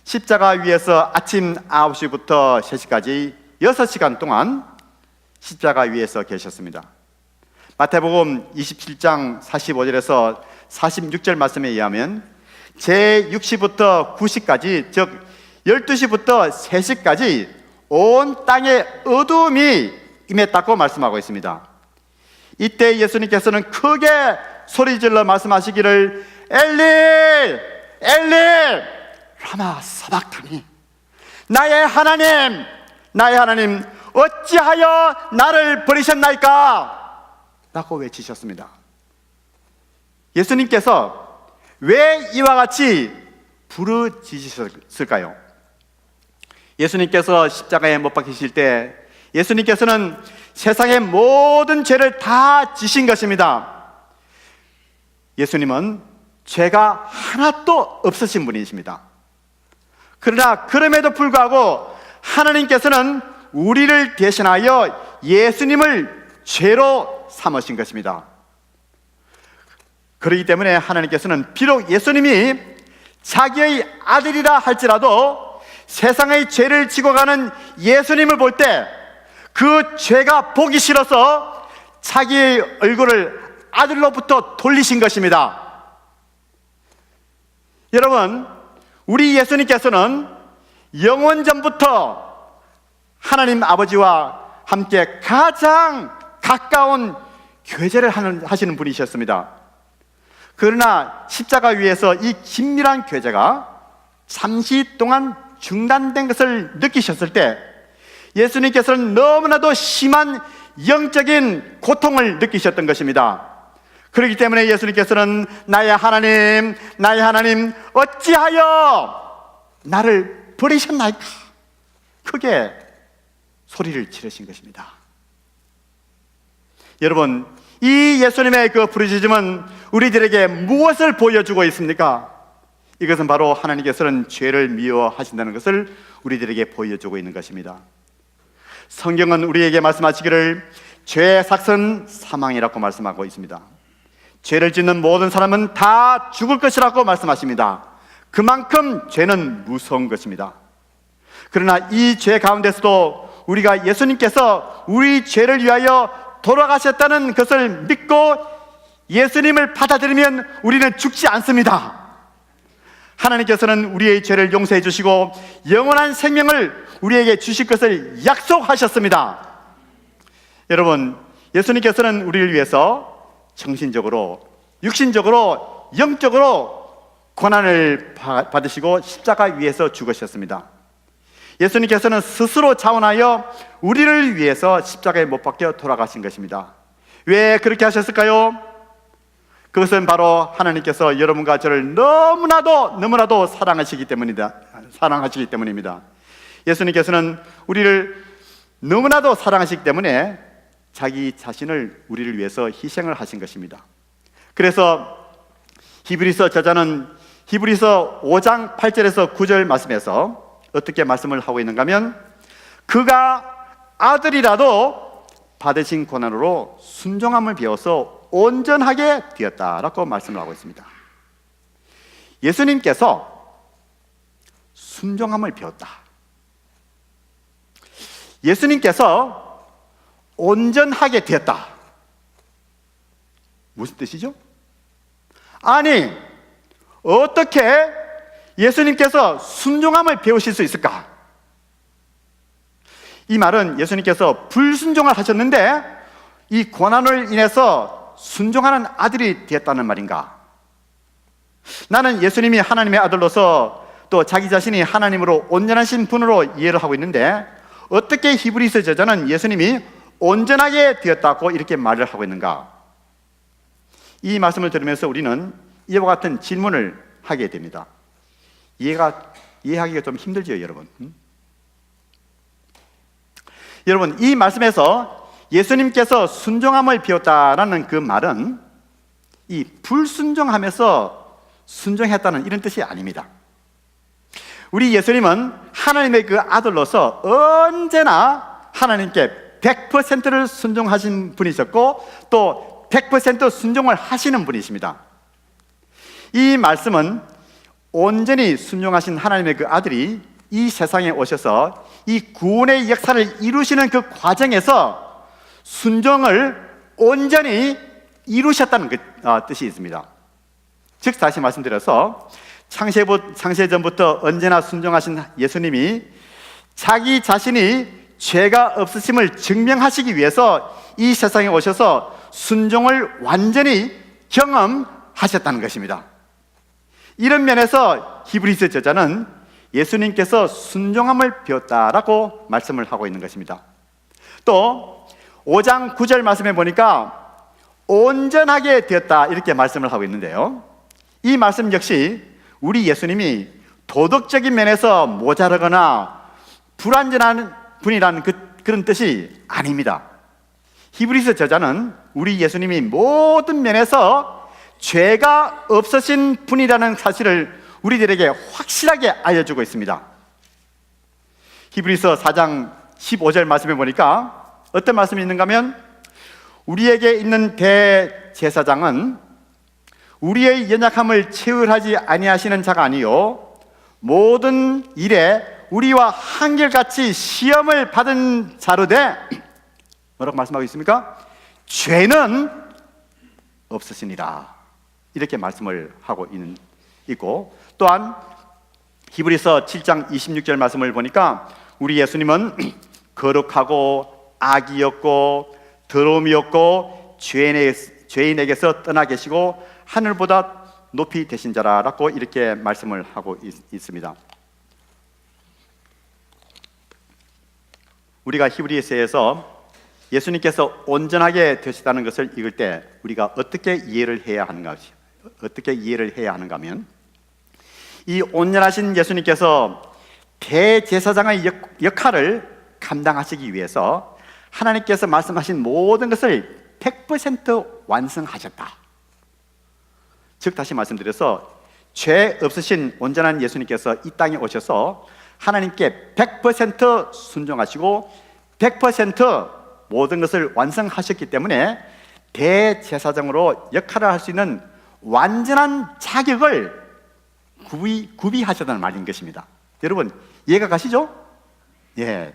십자가 위에서 아침 9시부터 3시까지 6시간 동안 십자가 위에서 계셨습니다. 마태복음 27장 45절에서 46절 말씀에 의하면 제6시부터 9시까지, 즉 12시부터 3시까지 온 땅에 어둠이 임했다고 말씀하고 있습니다. 이때 예수님께서는 크게 소리질러 말씀하시기를 엘리 엘리 라마 사박타니, 나의 하나님 나의 하나님 어찌하여 나를 버리셨나이까 라고 외치셨습니다. 예수님께서 왜 이와 같이 부르짖으셨을까요? 예수님께서 십자가에 못 박히실 때 예수님께서는 세상의 모든 죄를 다 지신 것입니다. 예수님은 죄가 하나도 없으신 분이십니다. 그러나 그럼에도 불구하고 하나님께서는 우리를 대신하여 예수님을 죄로 삼으신 것입니다. 그렇기 때문에 하나님께서는 비록 예수님이 자기의 아들이라 할지라도 세상의 죄를 지고 가는 예수님을 볼 때 그 죄가 보기 싫어서 자기의 얼굴을 아들로부터 돌리신 것입니다. 여러분, 우리 예수님께서는 영원전부터 하나님 아버지와 함께 가장 가까운 교제를 하시는 분이셨습니다. 그러나 십자가 위에서 이 긴밀한 교제가 잠시 동안 중단된 것을 느끼셨을 때 예수님께서는 너무나도 심한 영적인 고통을 느끼셨던 것입니다. 그렇기 때문에 예수님께서는 나의 하나님 어찌하여 나를 버리셨나이까 크게 소리를 지르신 것입니다. 여러분, 이 예수님의 그 부르짖음은 우리들에게 무엇을 보여주고 있습니까? 이것은 바로 하나님께서는 죄를 미워하신다는 것을 우리들에게 보여주고 있는 것입니다. 성경은 우리에게 말씀하시기를 죄의 삭은 사망이라고 말씀하고 있습니다. 죄를 짓는 모든 사람은 다 죽을 것이라고 말씀하십니다. 그만큼 죄는 무서운 것입니다. 그러나 이 죄 가운데서도 우리가 예수님께서 우리 죄를 위하여 돌아가셨다는 것을 믿고 예수님을 받아들이면 우리는 죽지 않습니다. 하나님께서는 우리의 죄를 용서해 주시고 영원한 생명을 우리에게 주실 것을 약속하셨습니다. 여러분, 예수님께서는 우리를 위해서 정신적으로, 육신적으로, 영적으로 고난을 받으시고 십자가 위에서 죽으셨습니다. 예수님께서는 스스로 자원하여 우리를 위해서 십자가에 못 박혀 돌아가신 것입니다. 왜 그렇게 하셨을까요? 그것은 바로 하나님께서 여러분과 저를 너무나도 사랑하시기 때문입니다. 예수님께서는 우리를 너무나도 사랑하시기 때문에 자기 자신을 우리를 위해서 희생을 하신 것입니다. 그래서 히브리서 저자는 히브리서 5장 8절에서 9절 말씀에서 어떻게 말씀을 하고 있는가 하면 그가 아들이라도 받으신 고난으로 순종함을 배워서 온전하게 되었다라고 말씀을 하고 있습니다. 예수님께서 순종함을 배웠다. 예수님께서 온전하게 되었다. 무슨 뜻이죠? 아니, 어떻게 예수님께서 순종함을 배우실 수 있을까? 이 말은 예수님께서 불순종을 하셨는데 이 고난을 인해서 순종하는 아들이 되었다는 말인가? 나는 예수님이 하나님의 아들로서 또 자기 자신이 하나님으로 온전하신 분으로 이해를 하고 있는데 어떻게 히브리서 저자는 예수님이 온전하게 되었다고 이렇게 말을 하고 있는가? 이 말씀을 들으면서 우리는 이와 같은 질문을 하게 됩니다. 이해하기가 좀 힘들죠, 여러분? 여러분, 이 말씀에서 예수님께서 순종함을 배웠다라는 그 말은 이 불순종하면서 순종했다는 이런 뜻이 아닙니다. 우리 예수님은 하나님의 그 아들로서 언제나 하나님께 100%를 순종하신 분이셨고 또 100% 순종을 하시는 분이십니다. 이 말씀은 온전히 순종하신 하나님의 그 아들이 이 세상에 오셔서 이 구원의 역사를 이루시는 그 과정에서 순종을 온전히 이루셨다는 그 뜻이 있습니다. 즉 다시 말씀드려서 창세전부터 언제나 순종하신 예수님이 자기 자신이 죄가 없으심을 증명하시기 위해서 이 세상에 오셔서 순종을 완전히 경험하셨다는 것입니다. 이런 면에서 히브리서 저자는 예수님께서 순종함을 배웠다라고 말씀을 하고 있는 것입니다. 또 5장 9절 말씀에 보니까 온전하게 되었다 이렇게 말씀을 하고 있는데요, 이 말씀 역시 우리 예수님이 도덕적인 면에서 모자르거나 불완전한 분이라는 그런 뜻이 아닙니다. 히브리서 저자는 우리 예수님이 모든 면에서 죄가 없으신 분이라는 사실을 우리들에게 확실하게 알려주고 있습니다. 히브리서 4장 15절 말씀에 보니까 어떤 말씀이 있는가 하면 우리에게 있는 대제사장은 우리의 연약함을 체휼하지 아니하시는 자가 아니요 모든 일에 우리와 한결같이 시험을 받은 자로되 뭐라고 말씀하고 있습니까? 죄는 없으시니라 이렇게 말씀을 하고 있고, 또한 히브리서 7장 26절 말씀을 보니까 우리 예수님은 거룩하고 악이 없고 더러움이 없고 죄인에게서 떠나 계시고 하늘보다 높이 되신 자라고 이렇게 말씀을 하고 있습니다. 우리가 히브리서에서 예수님께서 온전하게 되시다는 것을 읽을 때 우리가 어떻게 이해를 해야 하는가 하면, 이 온전하신 예수님께서 대제사장의 역할을 감당하시기 위해서 하나님께서 말씀하신 모든 것을 100% 완성하셨다. 즉 다시 말씀드려서 죄 없으신 온전한 예수님께서 이 땅에 오셔서 하나님께 100% 순종하시고 100% 모든 것을 완성하셨기 때문에 대제사장으로 역할을 할 수 있는 완전한 자격을 구비하셨다는 말인 것입니다. 여러분 이해가 가시죠? 예.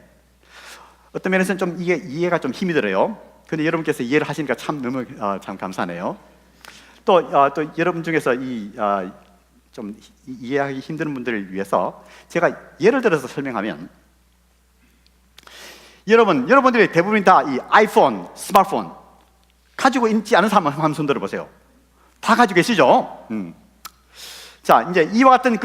어떤 면에서는 좀 이게 이해가 좀 힘이 들어요. 근데 여러분께서 이해를 하시니까 참 너무 참 감사하네요. 또 여러분 중에서 좀 이해하기 힘든 분들을 위해서 제가 예를 들어서 설명하면, 여러분들이 대부분 다 이 아이폰, 스마트폰 가지고 있지 않은 사람 한번 손 들어보세요. 다 가지고 계시죠? 자, 이제 이와 같은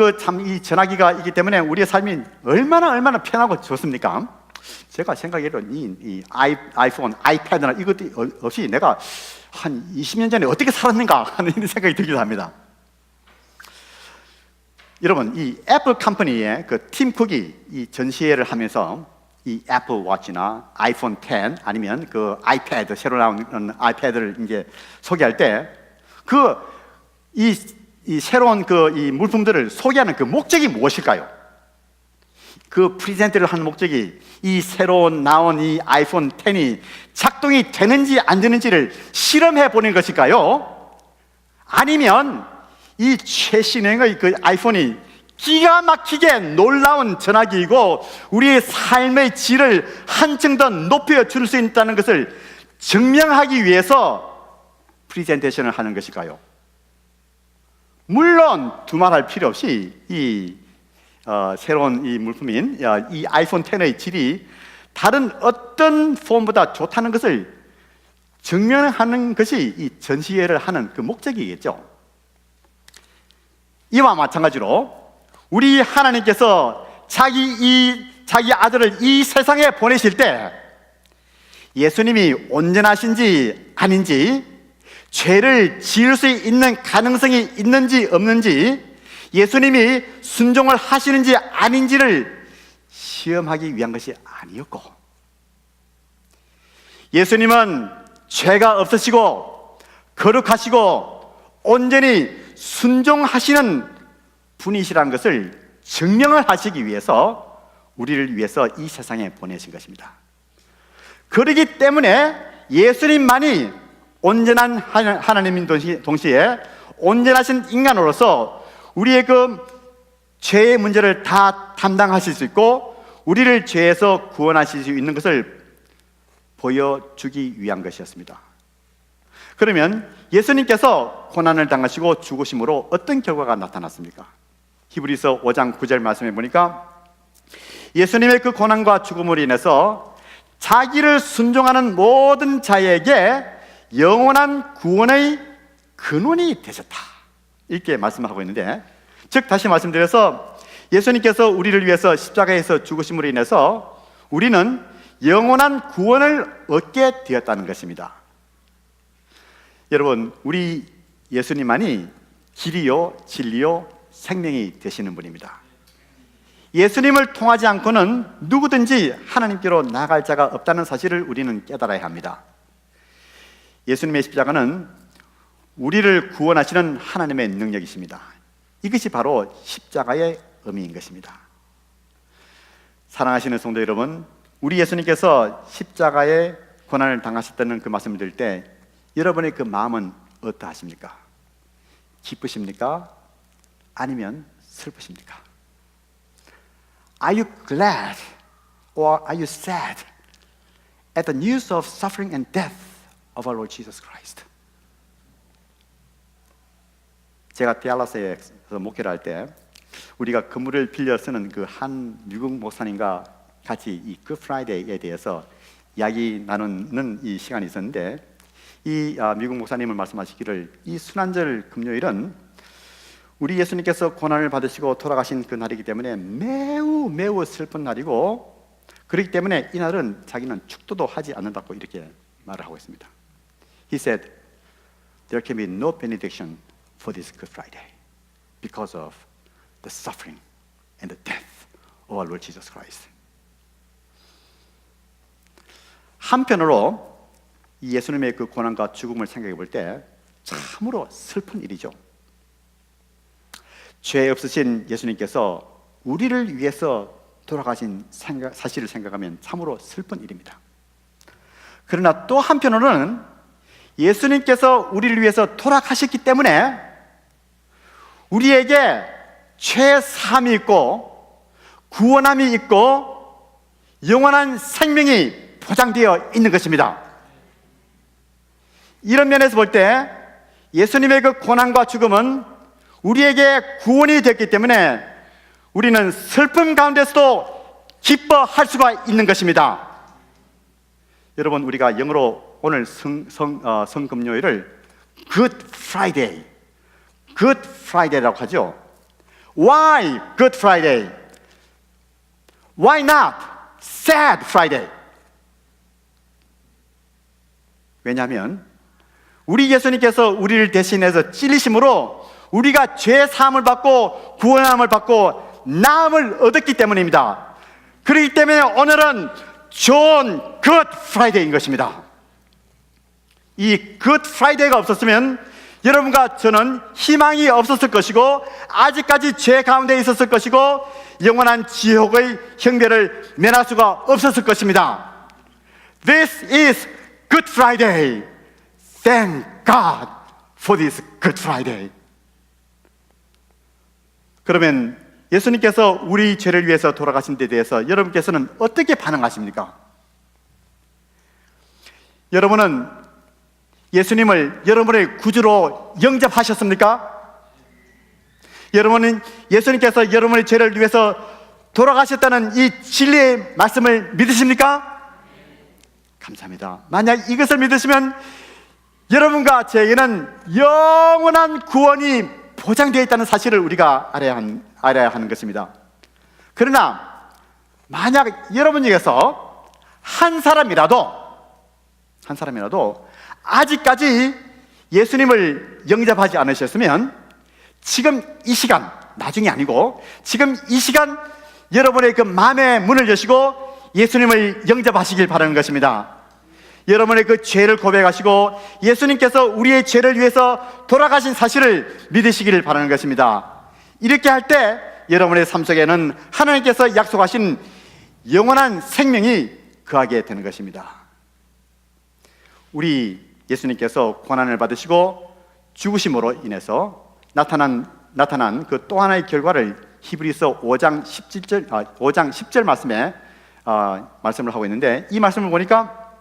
이 전화기가 있기 때문에 우리의 삶이 얼마나 편하고 좋습니까? 제가 생각해도 이 아이폰, 아이패드나 이것도 없이 내가 한 20년 전에 어떻게 살았는가 하는 생각이 들기도 합니다. 여러분, 이 애플 컴퍼니의 팀 쿡이 이 전시회를 하면서 이 애플 워치나 아이폰 10 아니면 아이패드, 새로 나온 아이패드를 이제 소개할 때 이 새로운 이 물품들을 소개하는 그 목적이 무엇일까요? 그 프레젠트를 하는 목적이 이 새로 나온 이 아이폰 10이 작동이 되는지 안 되는지를 실험해 보는 것일까요? 아니면 이 최신형의 아이폰이 기가 막히게 놀라운 전화기이고 우리의 삶의 질을 한층 더 높여줄 수 있다는 것을 증명하기 위해서 프레젠테이션을 하는 것일까요? 물론 두말할 필요 없이 이 새로운 이 물품인 이 아이폰 10의 질이 다른 어떤 폰보다 좋다는 것을 증명하는 것이 이 전시회를 하는 그 목적이겠죠. 이와 마찬가지로 우리 하나님께서 자기 아들을 이 세상에 보내실 때 예수님이 온전하신지 아닌지, 죄를 지을 수 있는 가능성이 있는지 없는지, 예수님이 순종을 하시는지 아닌지를 시험하기 위한 것이 아니었고, 예수님은 죄가 없으시고 거룩하시고 온전히 순종하시는 분이시라는 것을 증명을 하시기 위해서 우리를 위해서 이 세상에 보내신 것입니다. 그렇기 때문에 예수님만이 온전한 하나님인 동시에 온전하신 인간으로서 우리의 그 죄의 문제를 다 담당하실 수 있고 우리를 죄에서 구원하실 수 있는 것을 보여주기 위한 것이었습니다. 그러면 예수님께서 고난을 당하시고 죽으심으로 어떤 결과가 나타났습니까? 히브리서 5장 9절 말씀해 보니까 예수님의 그 고난과 죽음으로 인해서 자기를 순종하는 모든 자에게 영원한 구원의 근원이 되셨다, 이렇게 말씀하고 있는데, 즉 다시 말씀드려서 예수님께서 우리를 위해서 십자가에서 죽으심으로 인해서 우리는 영원한 구원을 얻게 되었다는 것입니다. 여러분, 우리 예수님만이 길이요 진리요 생명이 되시는 분입니다. 예수님을 통하지 않고는 누구든지 하나님께로 나아갈 자가 없다는 사실을 우리는 깨달아야 합니다. 예수님의 십자가는 우리를 구원하시는 하나님의 능력이십니다. 이것이 바로 십자가의 의미인 것입니다. 사랑하시는 성도 여러분, 우리 예수님께서 십자가의 고난을 당하셨다는 그 말씀을 들을 때 여러분의 그 마음은 어떠하십니까? 기쁘십니까? 아니면 슬프십니까? Are you glad or are you sad at the news of suffering and death of our Lord Jesus Christ? 제가 디알라스에서 목회를 할 때 우리가 건물을 빌려 쓰는 그 한 미국 목사님과 같이 이 굿 프라이데이에 대해서 이야기 나누는 이 시간이 있었는데, 이 미국 목사님은 말씀하시기를 이 순환절 금요일은 우리 예수님께서 고난을 받으시고 돌아가신 그 날이기 때문에 매우 매우 슬픈 날이고, 그렇기 때문에 이 날은 자기는 축도도 하지 않는다고 이렇게 말을 하고 있습니다. He said, there can be no benediction for this Good Friday because of the suffering and the death of our Lord Jesus Christ. 한편으로 이 예수님의 그 고난과 죽음을 생각해 볼 때 참으로 슬픈 일이죠. 죄 없으신 예수님께서 우리를 위해서 돌아가신 사실을 생각하면 참으로 슬픈 일입니다. 그러나 또 한편으로는 예수님께서 우리를 위해서 돌아가셨기 때문에 우리에게 죄 사함이 있고 구원함이 있고 영원한 생명이 보장되어 있는 것입니다. 이런 면에서 볼 때 예수님의 그 고난과 죽음은 우리에게 구원이 됐기 때문에 우리는 슬픔 가운데서도 기뻐할 수가 있는 것입니다. 여러분, 우리가 영어로 오늘 성금요일을 Good Friday라고 하죠. Why Good Friday? Why not Sad Friday? 왜냐하면 우리 예수님께서 우리를 대신해서 찔리심으로 우리가 죄 사함을 받고 구원함을 받고 나음을 얻었기 때문입니다. 그렇기 때문에 오늘은 좋은 Good Friday인 것입니다. 이 Good Friday가 없었으면 여러분과 저는 희망이 없었을 것이고 아직까지 죄 가운데 있었을 것이고 영원한 지옥의 형벌을 면할 수가 없었을 것입니다. This is Good Friday. Thank God for this Good Friday. 그러면 예수님께서 우리 죄를 위해서 돌아가신 데 대해서 여러분께서는 어떻게 반응하십니까? 여러분은 예수님을 여러분의 구주로 영접하셨습니까? 여러분은 예수님께서 여러분의 죄를 위해서 돌아가셨다는 이 진리의 말씀을 믿으십니까? 감사합니다. 만약 이것을 믿으시면 여러분과 저에게는 영원한 구원이 보장되어 있다는 사실을 우리가 알아야 하는 것입니다. 그러나 만약 여러분 중에서 한 사람이라도 아직까지 예수님을 영접하지 않으셨으면 지금 이 시간 나중이 아니고 지금 이 시간 여러분의 그 마음의 문을 여시고 예수님을 영접하시길 바라는 것입니다. 여러분의 그 죄를 고백하시고 예수님께서 우리의 죄를 위해서 돌아가신 사실을 믿으시기를 바라는 것입니다. 이렇게 할 때 여러분의 삶 속에는 하나님께서 약속하신 영원한 생명이 거하게 되는 것입니다. 우리 예수님께서 고난을 받으시고 죽으심으로 인해서 나타난 그 또 하나의 결과를 히브리서 5장 10절 말씀에 말씀을 하고 있는데, 이 말씀을 보니까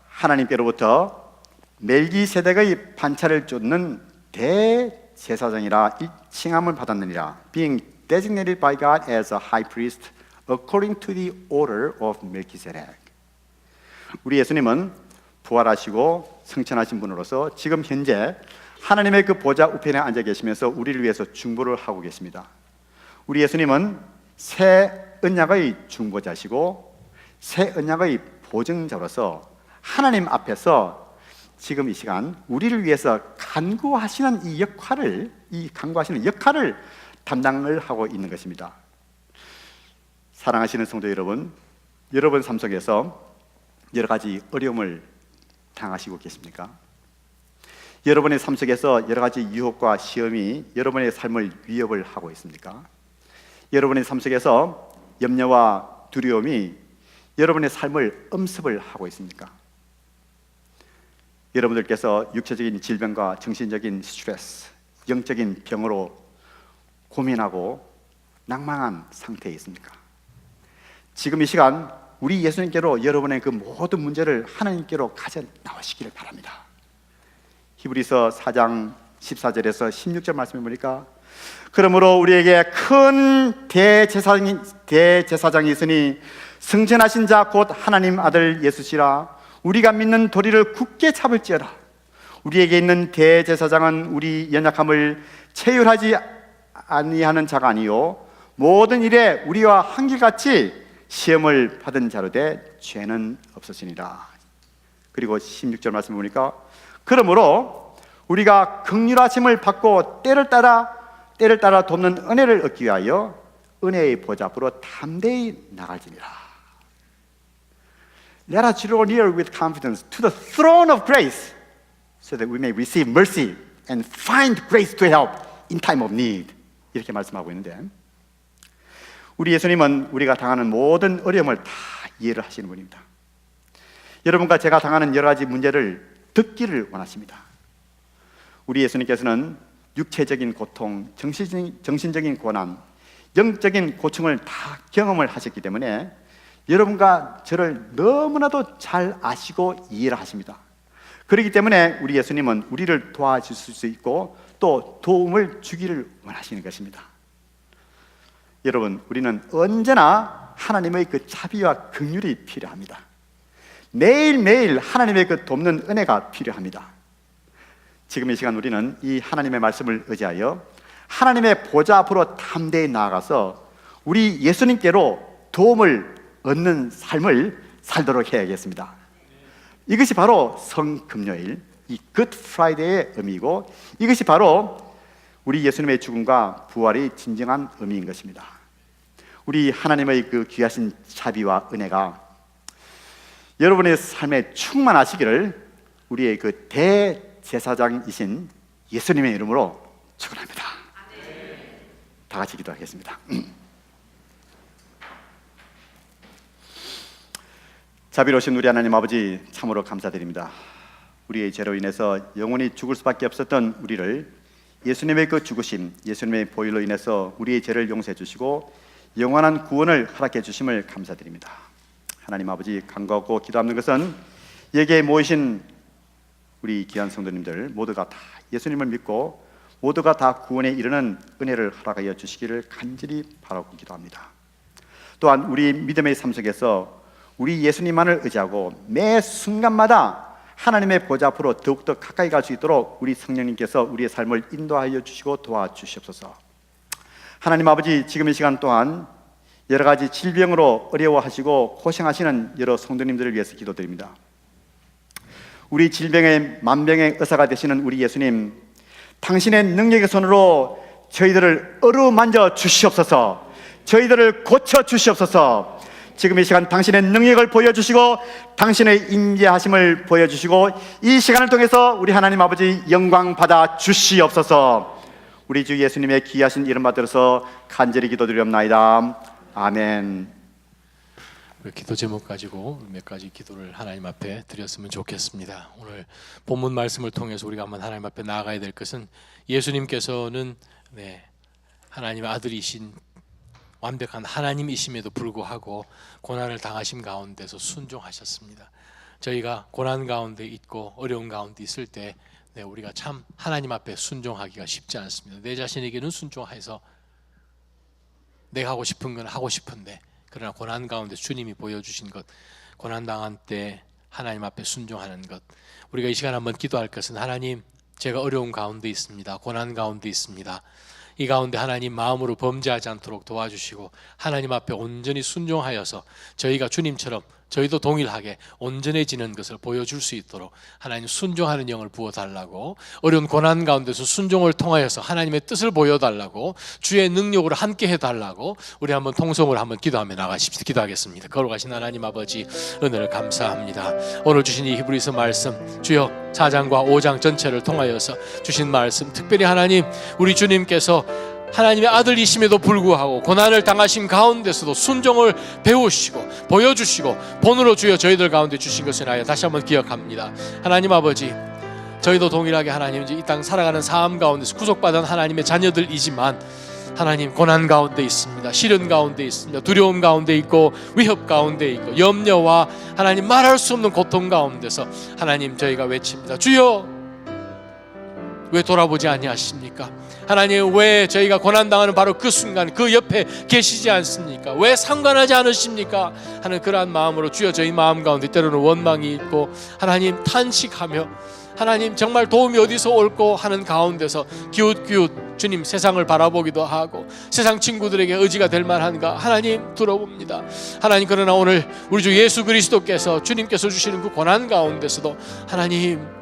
하나님께로부터 멜기세덱의 반차를 쫓는 대제사장이라 칭함을 받았느니라. Being designated by God as a high priest according to the order of Melchizedek. 우리 예수님은 부활하시고 승천하신 분으로서 지금 현재 하나님의 그 보좌 우편에 앉아 계시면서 우리를 위해서 중보를 하고 계십니다. 우리 예수님은 새 언약의 중보자시고 새 언약의 보증자로서 하나님 앞에서 지금 이 시간 우리를 위해서 간구하시는 간구하시는 역할을 담당을 하고 있는 것입니다. 사랑하시는 성도 여러분, 여러분 삶 속에서 여러 가지 어려움을 당하시고 계십니까? 여러분의 삶 속에서 여러 가지 유혹과 시험이 여러분의 삶을 위협을 하고 있습니까? 여러분의 삶 속에서 염려와 두려움이 여러분의 삶을 엄습을 하고 있습니까? 여러분들께서 육체적인 질병과 정신적인 스트레스, 영적인 병으로 고민하고 낭망한 상태에 있습니까? 지금 이 시간 우리 예수님께로 여러분의 그 모든 문제를 하나님께로 가져 나오시기를 바랍니다. 히브리서 4장 14절에서 16절 말씀을 보니까 그러므로 우리에게 큰 대제사장이 있으니 승천하신 자 곧 하나님 아들 예수시라. 우리가 믿는 도리를 굳게 잡을지어다. 우리에게 있는 대제사장은 우리 연약함을 체휼하지 아니하는 자가 아니요 모든 일에 우리와 한결같이 시험을 받은 자로 돼 죄는 없으시니라. 그리고 16절 말씀 보니까 그러므로 우리가 긍휼하심을 받고 때를 따라 돕는 은혜를 얻기 위하여 은혜의 보좌 앞으로 담대히 나갈지니라. Let us draw near with confidence to the throne of grace so that we may receive mercy and find grace to help in time of need. 이렇게 말씀하고 있는데, 우리 예수님은 우리가 당하는 모든 어려움을 다 이해를 하시는 분입니다. 여러분과 제가 당하는 여러 가지 문제를 듣기를 원하십니다. 우리 예수님께서는 육체적인 고통, 정신적인 고난, 영적인 고충을 다 경험을 하셨기 때문에 여러분과 저를 너무나도 잘 아시고 이해를 하십니다. 그렇기 때문에 우리 예수님은 우리를 도와주실 수 있고 또 도움을 주기를 원하시는 것입니다. 여러분, 우리는 언제나 하나님의 그 자비와 긍휼이 필요합니다. 매일매일 하나님의 그 돕는 은혜가 필요합니다. 지금 이 시간 우리는 이 하나님의 말씀을 의지하여 하나님의 보좌 앞으로 담대히 나아가서 우리 예수님께로 도움을 얻는 삶을 살도록 해야겠습니다. 이것이 바로 성금요일, 이 굿 프라이데이의 의미이고 이것이 바로 우리 예수님의 죽음과 부활의 진정한 의미인 것입니다. 우리 하나님의 그 귀하신 자비와 은혜가 여러분의 삶에 충만하시기를 우리의 그 대제사장이신 예수님의 이름으로 축원합니다. 다 같이 기도하겠습니다. 자비로우신 우리 하나님 아버지, 참으로 감사드립니다. 우리의 죄로 인해서 영원히 죽을 수밖에 없었던 우리를 예수님의 그 죽으심, 예수님의 보혈로 인해서 우리의 죄를 용서해 주시고 영원한 구원을 허락해 주심을 감사드립니다. 하나님 아버지, 간구하고 기도하는 것은 여기에 모이신 우리 귀한 성도님들 모두가 다 예수님을 믿고 모두가 다 구원에 이르는 은혜를 허락하여 주시기를 간절히 바라고 기도합니다. 또한 우리 믿음의 삶 속에서 우리 예수님만을 의지하고 매 순간마다 하나님의 보좌 앞으로 더욱더 가까이 갈 수 있도록 우리 성령님께서 우리의 삶을 인도하여 주시고 도와주시옵소서. 하나님 아버지, 지금 이 시간 동안 여러 가지 질병으로 어려워하시고 고생하시는 여러 성도님들을 위해서 기도드립니다. 우리 질병의 만병의 의사가 되시는 우리 예수님, 당신의 능력의 손으로 저희들을 어루만져 주시옵소서. 저희들을 고쳐 주시옵소서. 지금 이 시간 당신의 능력을 보여주시고 당신의 임재하심을 보여주시고 이 시간을 통해서 우리 하나님 아버지 영광 받아 주시옵소서. 우리 주 예수님의 귀하신 이름 받들어서 간절히 기도드리옵나이다. 아멘. 기도 제목 가지고 몇 가지 기도를 하나님 앞에 드렸으면 좋겠습니다. 오늘 본문 말씀을 통해서 우리가 한번 하나님 앞에 나아가야 될 것은 예수님께서는 하나님의 아들이신 완벽한 하나님이심에도 불구하고 고난을 당하심 가운데서 순종하셨습니다. 저희가 고난 가운데 있고 어려운 가운데 있을 때 우리가 참 하나님 앞에 순종하기가 쉽지 않습니다. 내 자신에게는 순종해서 내가 하고 싶은 건 하고 싶은데, 그러나 고난 가운데 주님이 보여주신 것, 고난 당한 때 하나님 앞에 순종하는 것, 우리가 이 시간 한번 기도할 것은 하나님, 제가 어려운 가운데 있습니다. 고난 가운데 있습니다. 이 가운데 하나님 마음으로 범죄하지 않도록 도와주시고 하나님 앞에 온전히 순종하여서 저희가 주님처럼 저희도 동일하게 온전해지는 것을 보여줄 수 있도록 하나님 순종하는 영을 부어달라고, 어려운 고난 가운데서 순종을 통하여서 하나님의 뜻을 보여달라고, 주의 능력으로 함께 해달라고 우리 한번 통성으로 한번 기도하며 나가십시다. 기도하겠습니다. 거룩하신 하나님 아버지, 은혜를 감사합니다. 오늘 주신 이 히브리서 말씀, 주여 4장과 5장 전체를 통하여서 주신 말씀, 특별히 하나님 우리 주님께서 하나님의 아들이심에도 불구하고 고난을 당하신 가운데서도 순종을 배우시고 보여주시고 본으로 주여 저희들 가운데 주신 것을 하여 다시 한번 기억합니다. 하나님 아버지, 저희도 동일하게 하나님 이 땅 살아가는 삶 가운데서 구속받은 하나님의 자녀들이지만 하나님 고난 가운데 있습니다. 시련 가운데 있습니다. 두려움 가운데 있고 위협 가운데 있고 염려와 하나님 말할 수 없는 고통 가운데서 하나님 저희가 외칩니다. 주여, 왜 돌아보지 아니하십니까? 하나님, 왜 저희가 고난당하는 바로 그 순간 그 옆에 계시지 않습니까? 왜 상관하지 않으십니까? 하는 그러한 마음으로 주여 저희 마음 가운데 때로는 원망이 있고 하나님 탄식하며 하나님 정말 도움이 어디서 올고 하는 가운데서 기웃기웃 주님 세상을 바라보기도 하고 세상 친구들에게 의지가 될 만한가 하나님 들어봅니다. 하나님, 그러나 오늘 우리 주 예수 그리스도께서 주님께서 주시는 그 고난 가운데서도 하나님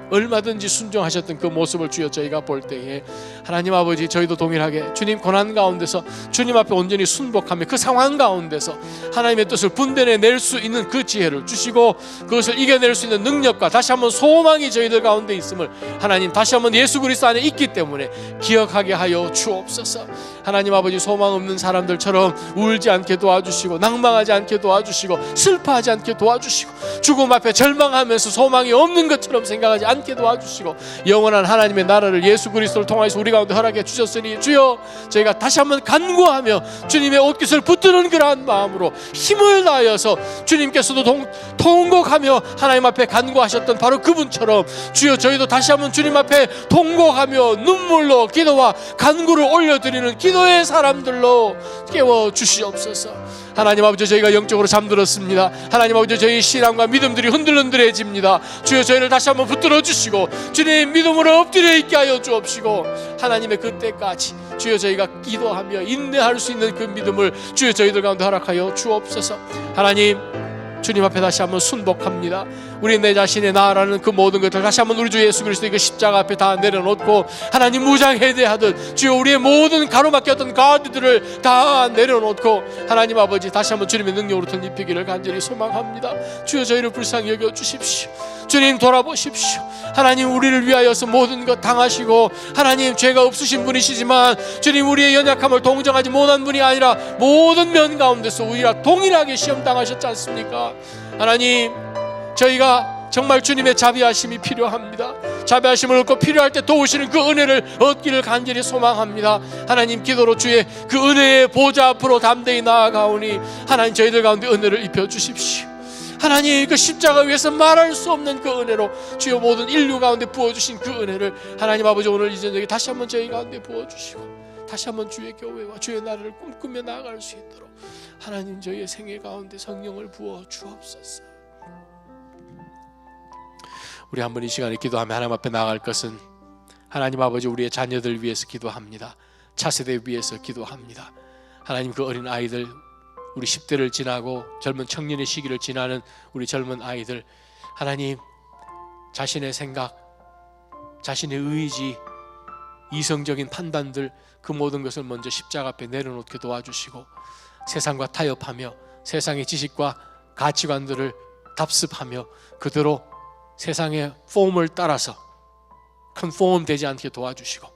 얼마든지 순종하셨던 그 모습을 주여 저희가 볼 때에 하나님 아버지, 저희도 동일하게 주님 고난 가운데서 주님 앞에 온전히 순복하며 그 상황 가운데서 하나님의 뜻을 분별해낼 수 있는 그 지혜를 주시고 그것을 이겨낼 수 있는 능력과 다시 한번 소망이 저희들 가운데 있음을 하나님 다시 한번 예수 그리스도 안에 있기 때문에 기억하게 하여 주옵소서. 하나님 아버지, 소망 없는 사람들처럼 울지 않게 도와주시고 낭망하지 않게 도와주시고 슬퍼하지 않게 도와주시고 죽음 앞에 절망하면서 소망이 없는 것처럼 생각하지 않게 도와주시고 영원한 하나님의 나라를 예수 그리스도를 통해서 우리 가운데 허락해 주셨으니 주여, 저희가 다시 한번 간구하며 주님의 옷깃을 붙드는 그러한 마음으로 힘을 다하여서 주님께서도 통곡하며 하나님 앞에 간구하셨던 바로 그분처럼 주여 저희도 다시 한번 주님 앞에 통곡하며 눈물로 기도와 간구를 올려드리는 기도의 사람들로 깨워 주시옵소서. 하나님 아버지, 저희가 영적으로 잠들었습니다. 하나님 아버지, 저희 신앙과 믿음들이 흔들흔들해집니다. 주여 저희를 다시 한번 붙들어 주시고 주님 믿음으로 엎드려 있게 하여 주옵시고 하나님의 그때까지 주여 저희가 기도하며 인내할 수 있는 그 믿음을 주여 저희들 가운데 허락하여 주옵소서. 하나님, 주님 앞에 다시 한번 순복합니다. 우리 내 자신의 나라는 그 모든 것들 다시 한번 우리 주 예수 그리스도의 그 십자가 앞에 다 내려놓고 하나님 무장해제하듯 주여 우리의 모든 가로막혔던 가드들을 다 내려놓고 하나님 아버지 다시 한번 주님의 능력으로 덧입히기를 간절히 소망합니다. 주여 저희를 불쌍히 여겨 주십시오. 주님 돌아보십시오. 하나님, 우리를 위하여서 모든 것 당하시고 하나님 죄가 없으신 분이시지만 주님 우리의 연약함을 동정하지 못한 분이 아니라 모든 면 가운데서 우리와 동일하게 시험 당하셨지 않습니까? 하나님, 저희가 정말 주님의 자비하심이 필요합니다. 자비하심을 얻고 필요할 때 도우시는 그 은혜를 얻기를 간절히 소망합니다. 하나님, 기도로 주의 그 은혜의 보좌 앞으로 담대히 나아가오니 하나님 저희들 가운데 은혜를 입혀 주십시오. 하나님, 그 십자가 위에서 말할 수 없는 그 은혜로 주여 모든 인류 가운데 부어주신 그 은혜를 하나님 아버지 오늘 이 저녁에 다시 한번 저희 가운데 부어주시고 다시 한번 주의 교회와 주의 나라를 꿈꾸며 나아갈 수 있도록 하나님 저희의 생애 가운데 성령을 부어 주옵소서. 우리 한번 이 시간에 기도하며 하나님 앞에 나아갈 것은 하나님 아버지, 우리의 자녀들 위해서 기도합니다. 차세대 위해서 기도합니다. 하나님, 그 어린 아이들, 우리 10대를 지나고 젊은 청년의 시기를 지나는 우리 젊은 아이들, 하나님 자신의 생각, 자신의 의지, 이성적인 판단들 그 모든 것을 먼저 십자가 앞에 내려놓게 도와주시고 세상과 타협하며 세상의 지식과 가치관들을 답습하며 그대로 세상의 폼을 따라서 컨폼 되지 않게 도와주시고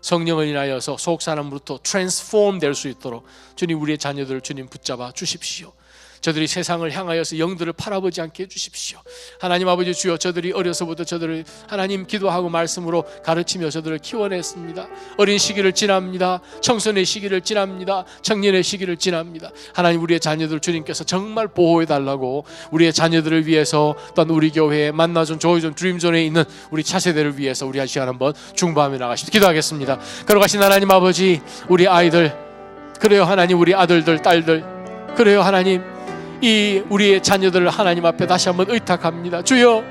성령을 인하여서 속 사람으로부터 트랜스폼 될 수 있도록 주님 우리의 자녀들을 주님 붙잡아 주십시오. 저들이 세상을 향하여서 영들을 팔아보지 않게 해주십시오. 하나님 아버지 주여, 저들이 어려서부터 저들을 하나님 기도하고 말씀으로 가르치며 저들을 키워냈습니다. 어린 시기를 지납니다. 청소년의 시기를 지납니다. 청년의 시기를 지납니다. 하나님 우리의 자녀들 주님께서 정말 보호해달라고 우리의 자녀들을 위해서 또한 우리 교회에 만나존 조이존 드림존에 있는 우리 차세대를 위해서 우리 한 시간 한번 중보하며 나가십시오. 기도하겠습니다. 걸어가신 하나님 아버지, 우리 아이들 그래요 하나님, 우리 아들들 딸들 그래요 하나님, 이 우리의 자녀들을 하나님 앞에 다시 한번 의탁합니다. 주여,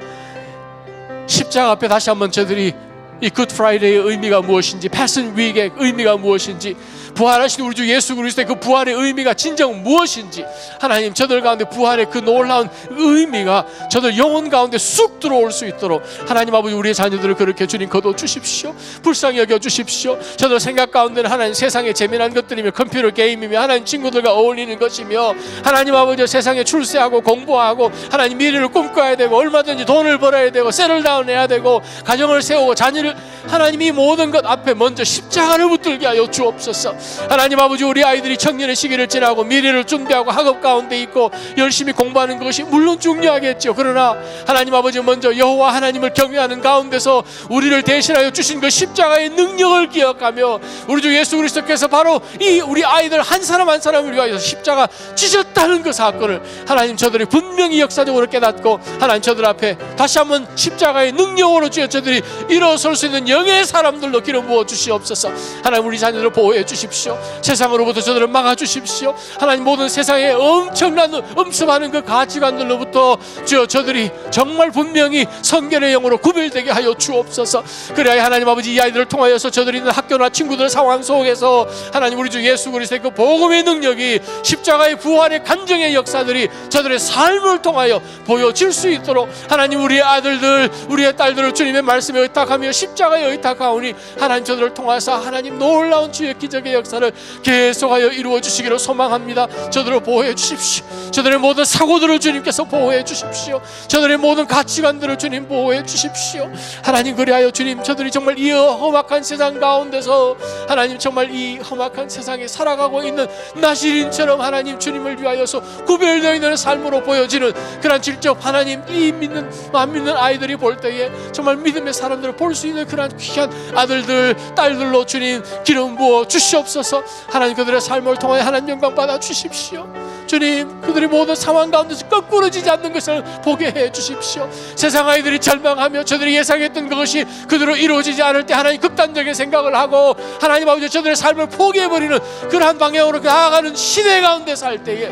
십자가 앞에 다시 한번 저들이 이 굿 프라이데이의 의미가 무엇인지, 패션 위크의 의미가 무엇인지, 부활하신 우리 주 예수 그리스도의 그 부활의 의미가 진정 무엇인지, 하나님 저들 가운데 부활의 그 놀라운 의미가 저들 영혼 가운데 쑥 들어올 수 있도록 하나님 아버지 우리의 자녀들을 그렇게 주님 거둬 주십시오. 불쌍히 여겨 주십시오. 저들 생각 가운데는 하나님 세상에 재미난 것들이며 컴퓨터 게임이며 하나님 친구들과 어울리는 것이며 하나님 아버지 세상에 출세하고 공부하고 하나님 미래를 꿈꿔야 되고 얼마든지 돈을 벌어야 되고 세틀다운 해야 되고 가정을 세우고 자녀를, 하나님 이 모든 것 앞에 먼저 십자가를 붙들게 하여 주옵소서. 하나님 아버지 우리 아이들이 청년의 시기를 지나고 미래를 준비하고 학업 가운데 있고 열심히 공부하는 것이 물론 중요하겠죠. 그러나 하나님 아버지 먼저 여호와 하나님을 경외하는 가운데서 우리를 대신하여 주신 그 십자가의 능력을 기억하며 우리 주 예수 그리스도께서 바로 이 우리 아이들 한 사람 한 사람을 위하여 십자가 지셨다는 그 사건을 하나님 저들이 분명히 역사적으로 깨닫고 하나님 저들 앞에 다시 한번 십자가의 능력으로 주여 저들이 일어설 수 있는 영의 사람들로 기름 부어 주시옵소서. 하나님 우리 자녀들을 보호해 주십시오. 세상으로부터 저들을 막아 주십시오. 하나님 모든 세상에 엄청난 음습하는 그 가치관들로부터 주여 저들이 정말 분명히 성결의 영으로 구별되게 하여 주옵소서. 그래야 하나님 아버지 이 아이들을 통하여서 저들이 있는 학교나 친구들 상황 속에서 하나님 우리 주 예수 그리스도의 그 복음의 능력이 십자가의 부활의 간증의 역사들이 저들의 삶을 통하여 보여질 수 있도록 하나님 우리의 아들들 우리의 딸들을 주님의 말씀에 의탁하며 십자가에 의탁하오니 하나님 저들을 통해서 하나님 놀라운 주의 기적의 역사를 계속하여 이루어 주시기를 소망합니다. 저들을 보호해 주십시오. 저들의 모든 사고들을 주님께서 보호해 주십시오. 저들의 모든 가치관들을 주님 보호해 주십시오. 하나님 그리하여 주님 저들이 정말 이 험악한 세상 가운데서 하나님 정말 이 험악한 세상에 살아가고 있는 나시린처럼 하나님 주님을 위하여서 구별되어 있는 삶으로 보여지는 그런 직접 하나님 이 믿는 안 믿는 아이들이 볼 때에 정말 믿음의 사람들을 볼 수 있는 그런 귀한 아들들 딸들로 주님 기름 부어 주시옵소서. 하나님 그들의 삶을 통해 하나님 영광 받아 주십시오. 주님 그들의 모든 상황 가운데서 거꾸러지지 않는 것을 보게 해 주십시오. 세상 아이들이 절망하며 저들이 예상했던 그것이 그대로 이루어지지 않을 때 하나님 극단적인 생각을 하고 하나님 아버지 저들의 삶을 포기해버리는 그러한 방향으로 나아가는 시대 가운데 살 때에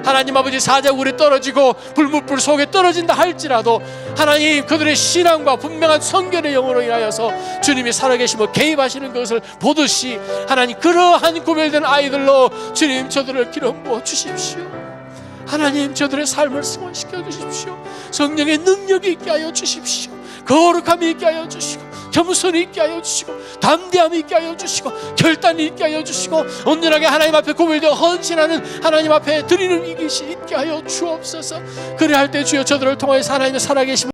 하나님 아버지 사자굴이 떨어지고 불무불 속에 떨어진다 할지라도 하나님 그들의 신앙과 분명한 성결의 영으로 인하여서 주님이 살아계심을 개입하시는 것을 보듯이 하나님 그러한 구별된 아이들로 주님 저들을 기름 부어 주십시오. 하나님 저들의 삶을 승화시켜 주십시오. 성령의 능력이 있게 하여 주십시오. 거룩함이 있게 하여 주시고 겸손이 있게 하여 주시고 담대함이 있게 하여 주시고 결단이 있게 하여 주시고 온전하게 하나님 앞에 구별되어 헌신하는 하나님 앞에 드리는 이것이 있게 하여 주옵소서. 그래 할 때 주여 저들을 통하여서 하나님의 살아계심